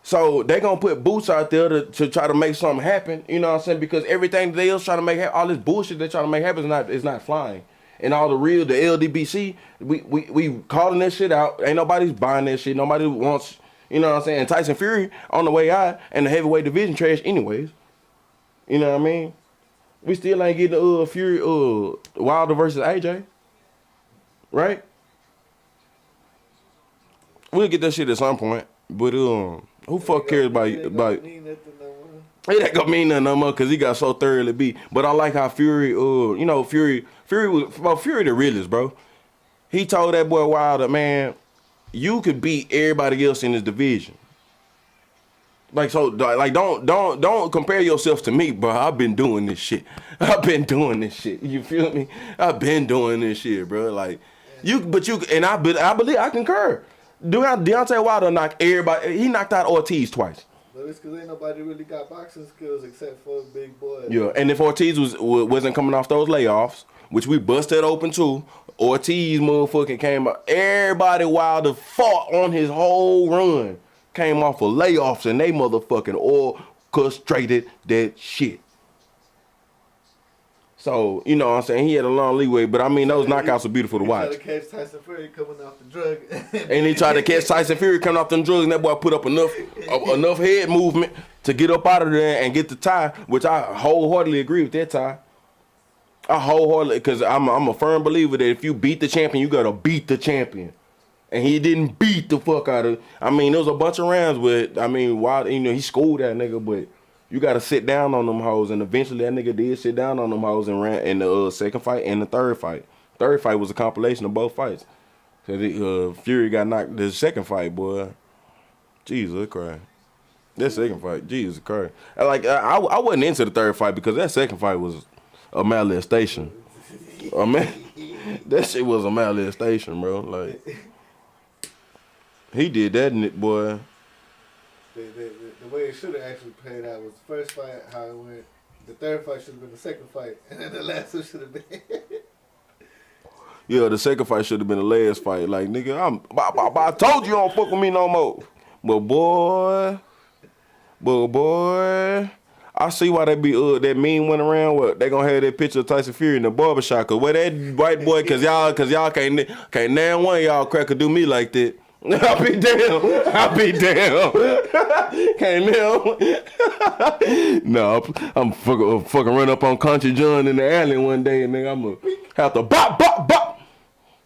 S1: So they gonna put boots out there to try to make something happen. You know what I'm saying? Because everything they else trying to make happen, all this bullshit they trying to make happen is not flying. And all the LDBC, we calling that shit out. Ain't nobody's buying that shit. Nobody wants, you know what I'm saying? And Tyson Fury on the way out and the heavyweight division trash anyways. You know what I mean? We still ain't getting the Fury Wilder versus AJ. Right? We'll get that shit at some point. But who fuck cares about it ain't gonna mean nothing no more because he got so thoroughly beat. But I like how Fury, Fury was the realest, bro. He told that boy Wilder, man, you could beat everybody else in this division. Don't compare yourself to me, bro. I've been doing this shit. You feel me? I've been doing this shit, bro. I believe I concur. Deontay Wilder knocked everybody. He knocked out Ortiz twice.
S2: But it's because ain't nobody really got boxing skills except for big boys.
S1: Yeah, and if Ortiz wasn't coming off those layoffs, which we busted open too, Ortiz motherfucking came up. Everybody Wilder fought on his whole run came off of layoffs and they motherfucking orchestrated that shit. So, you know what I'm saying? He had a long leeway, but I mean, those knockouts are beautiful to watch.
S2: He tried to catch Tyson Fury coming off the drug.
S1: And he tried to catch Tyson Fury coming off them drugs, and that boy put up enough head movement to get up out of there and get the tie, which I wholeheartedly agree with that tie. Because I'm a firm believer that if you beat the champion, you got to beat the champion. And he didn't beat the fuck out of. I mean, there was a bunch of rounds with. I mean, he schooled that nigga, but you got to sit down on them hoes. And eventually that nigga did sit down on them hoes and ran in the second fight and the third fight. Third fight was a compilation of both fights. Cause Fury got knocked. The second fight, boy, Jesus Christ. That second fight, Jesus Christ. I wasn't into the third fight because that second fight was a molestation. That shit was a molestation, bro. Like. He did that, boy.
S2: The way it should have actually played out was the first fight, how it went. The third fight should have been the second fight, and then the last one should have been.
S1: Yeah, the second fight should have been the last fight. Like, nigga, I told you don't fuck with me no more. But boy, I see why they be that meme went around. What they gonna have that picture of Tyson Fury in the barbershop? Cause where that white boy? Cause y'all can't none one of y'all cracker do me like that. I'll be damn. Can't live. No, I'm fucking run up on Country John in the alley one day, and nigga, I'm gonna have to bop.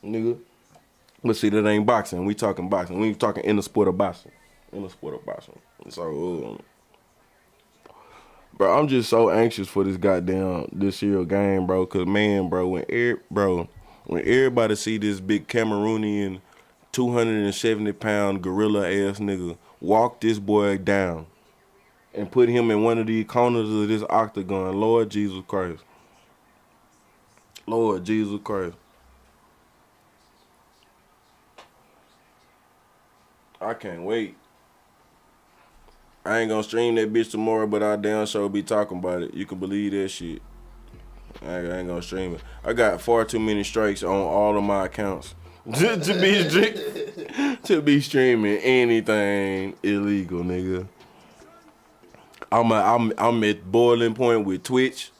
S1: Nigga. But see, that ain't boxing. We talking boxing. We talking in the sport of boxing. So, bro, I'm just so anxious for this year game, bro. Cause man, bro, when everybody see this big Cameroonian 270-pound gorilla ass nigga walk this boy down and put him in one of these corners of this octagon. Lord Jesus Christ. Lord Jesus Christ. I can't wait. I ain't gonna stream that bitch tomorrow, but I damn sure be talking about it. You can believe that shit. I ain't gonna stream it. I got far too many strikes on all of my accounts to be streaming anything illegal, nigga. I'm at boiling point with Twitch.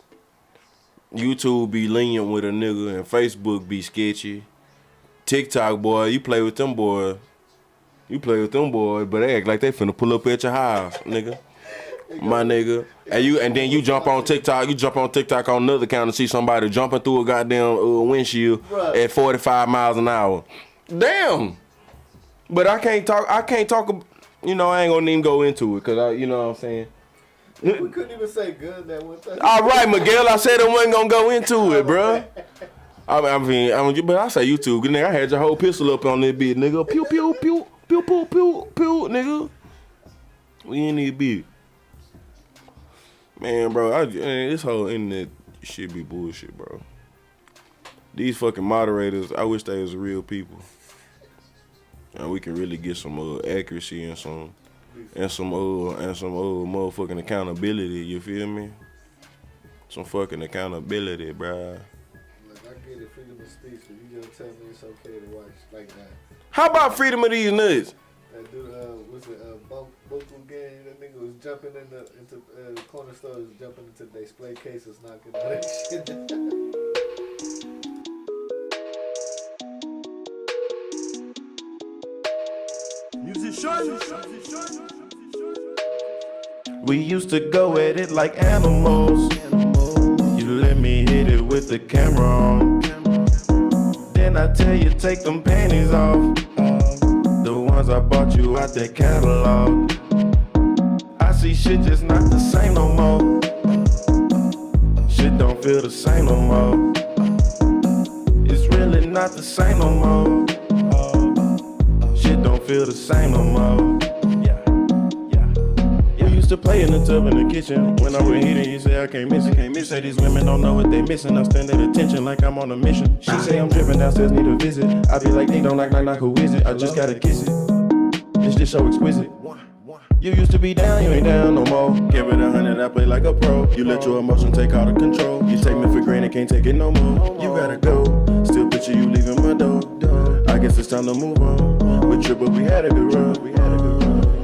S1: YouTube be lenient with a nigga, and Facebook be sketchy. TikTok, boy, you play with them boys. But they act like they finna pull up at your house, nigga. My nigga. And then you jump on TikTok. You jump on TikTok on another account and see somebody jumping through a goddamn windshield at 45 miles an hour. Damn. But I can't talk. You know, I ain't gonna even go into it because you know what I'm saying.
S2: We couldn't even say good that one time.
S1: All right, Miguel. I said I wasn't gonna go into it, bro. I mean, but I say YouTube. Nigga, I had your whole pistol up on that bitch, nigga. Pew pew pew. Pew, pew, pew, pew, nigga. We ain't need beat. Man, bro, this whole internet shit be bullshit, bro. These fucking moderators, I wish they was real people. And we can really get some accuracy and some motherfucking accountability, you feel me? Some fucking accountability, bro.
S2: Look, I get it, freedom of speech, but you just tell me it's okay to watch like that.
S1: How about freedom of these nuts?
S2: That dude, what's it, Gane, that nigga was jumping into the corner stores, jumping into display cases, knocking all that shit down.
S1: We used to go at it like animals. You let me hit it with the camera on. Then I tell you take them panties off. The ones I bought you out that catalog. I see shit just not the same no more. Shit don't feel the same no more. It's really not the same no more. Shit don't feel the same no more. We used to play in the tub in the kitchen. When I would hit it, you say I can't miss it. You say these women don't know what they missing. I stand at attention like I'm on a mission. She say I'm dripping downstairs, need a visit. I be like, they don't like, who is it? I just gotta kiss it. It's just so exquisite. You used to be down, you ain't down no more. Give it 100, I play like a pro. You let your emotion take all the control. You take me for granted, can't take it no more. You gotta go, still picture you leaving my door. I guess it's time to move on. With Triple, we had a good run.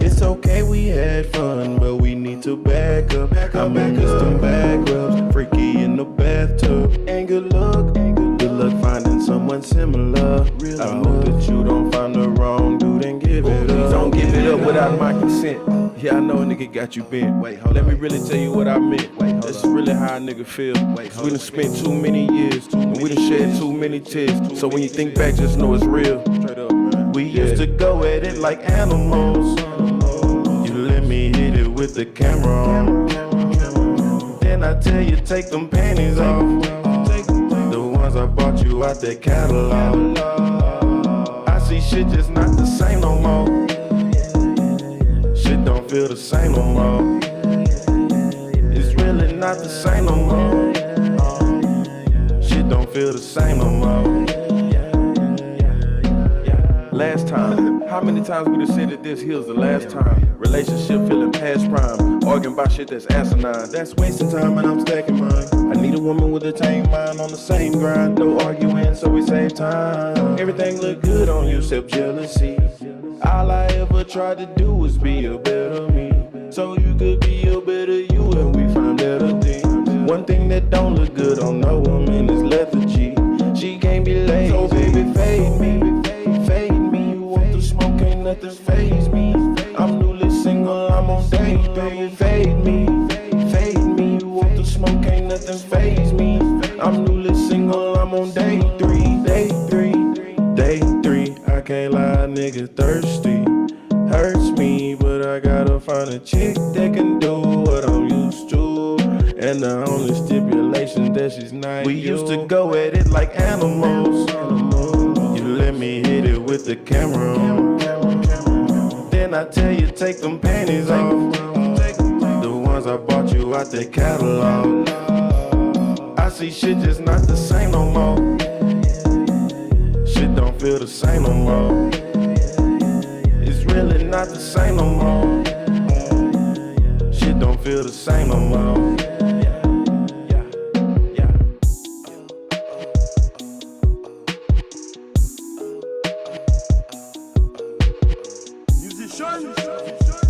S1: It's okay, we had fun, but we need to back up. I'm back custom back rubs, freaky in the bathtub. And good luck finding someone similar. I hope that you don't find the wrong dude and give it up. Don't give it up without my consent. Yeah, I know a nigga got you bent. Let me really tell you what I meant. That's really how a nigga feel. We done spent too many years, and we done shed too many tears. So when you think back, just know it's real. We used to go at it like animals. You let me hit it with the camera on. Then I tell you take them panties off. The ones I bought you out that catalog. I see shit just not the same no more. Shit don't feel the same no more. It's really not the same no more. Shit don't feel the same no more. Last time, how many times we done said that this here's the last time? Relationship feeling past prime, arguing about shit that's asinine. That's wasting time and I'm stacking mine. I need a woman with a tame mind on the same grind. No arguing, so we save time. Everything look good on you except jealousy. All I ever tried to do was be a better me, so you could be a better you and we find better things. One thing that don't look good on no woman is lethargy. She can't be late, so baby fade me. Ain't nothing faze me. I'm newly single, I'm on date, baby. Fade me. You want the smoke, ain't nothing faze me. I'm newly single, I'm on day three. I can't lie, nigga thirsty. Hurts me, but I gotta find a chick that can do what I'm used to. And the only stipulation that she's not. We used to go at it like animals. You let me hit it with the camera on. Then I tell you, take them panties off. The ones I bought you out the catalog. I see shit just not the same no more. Shit don't feel the same no more. It's really not the same no more. Shit don't feel the same no more.
S3: Musician.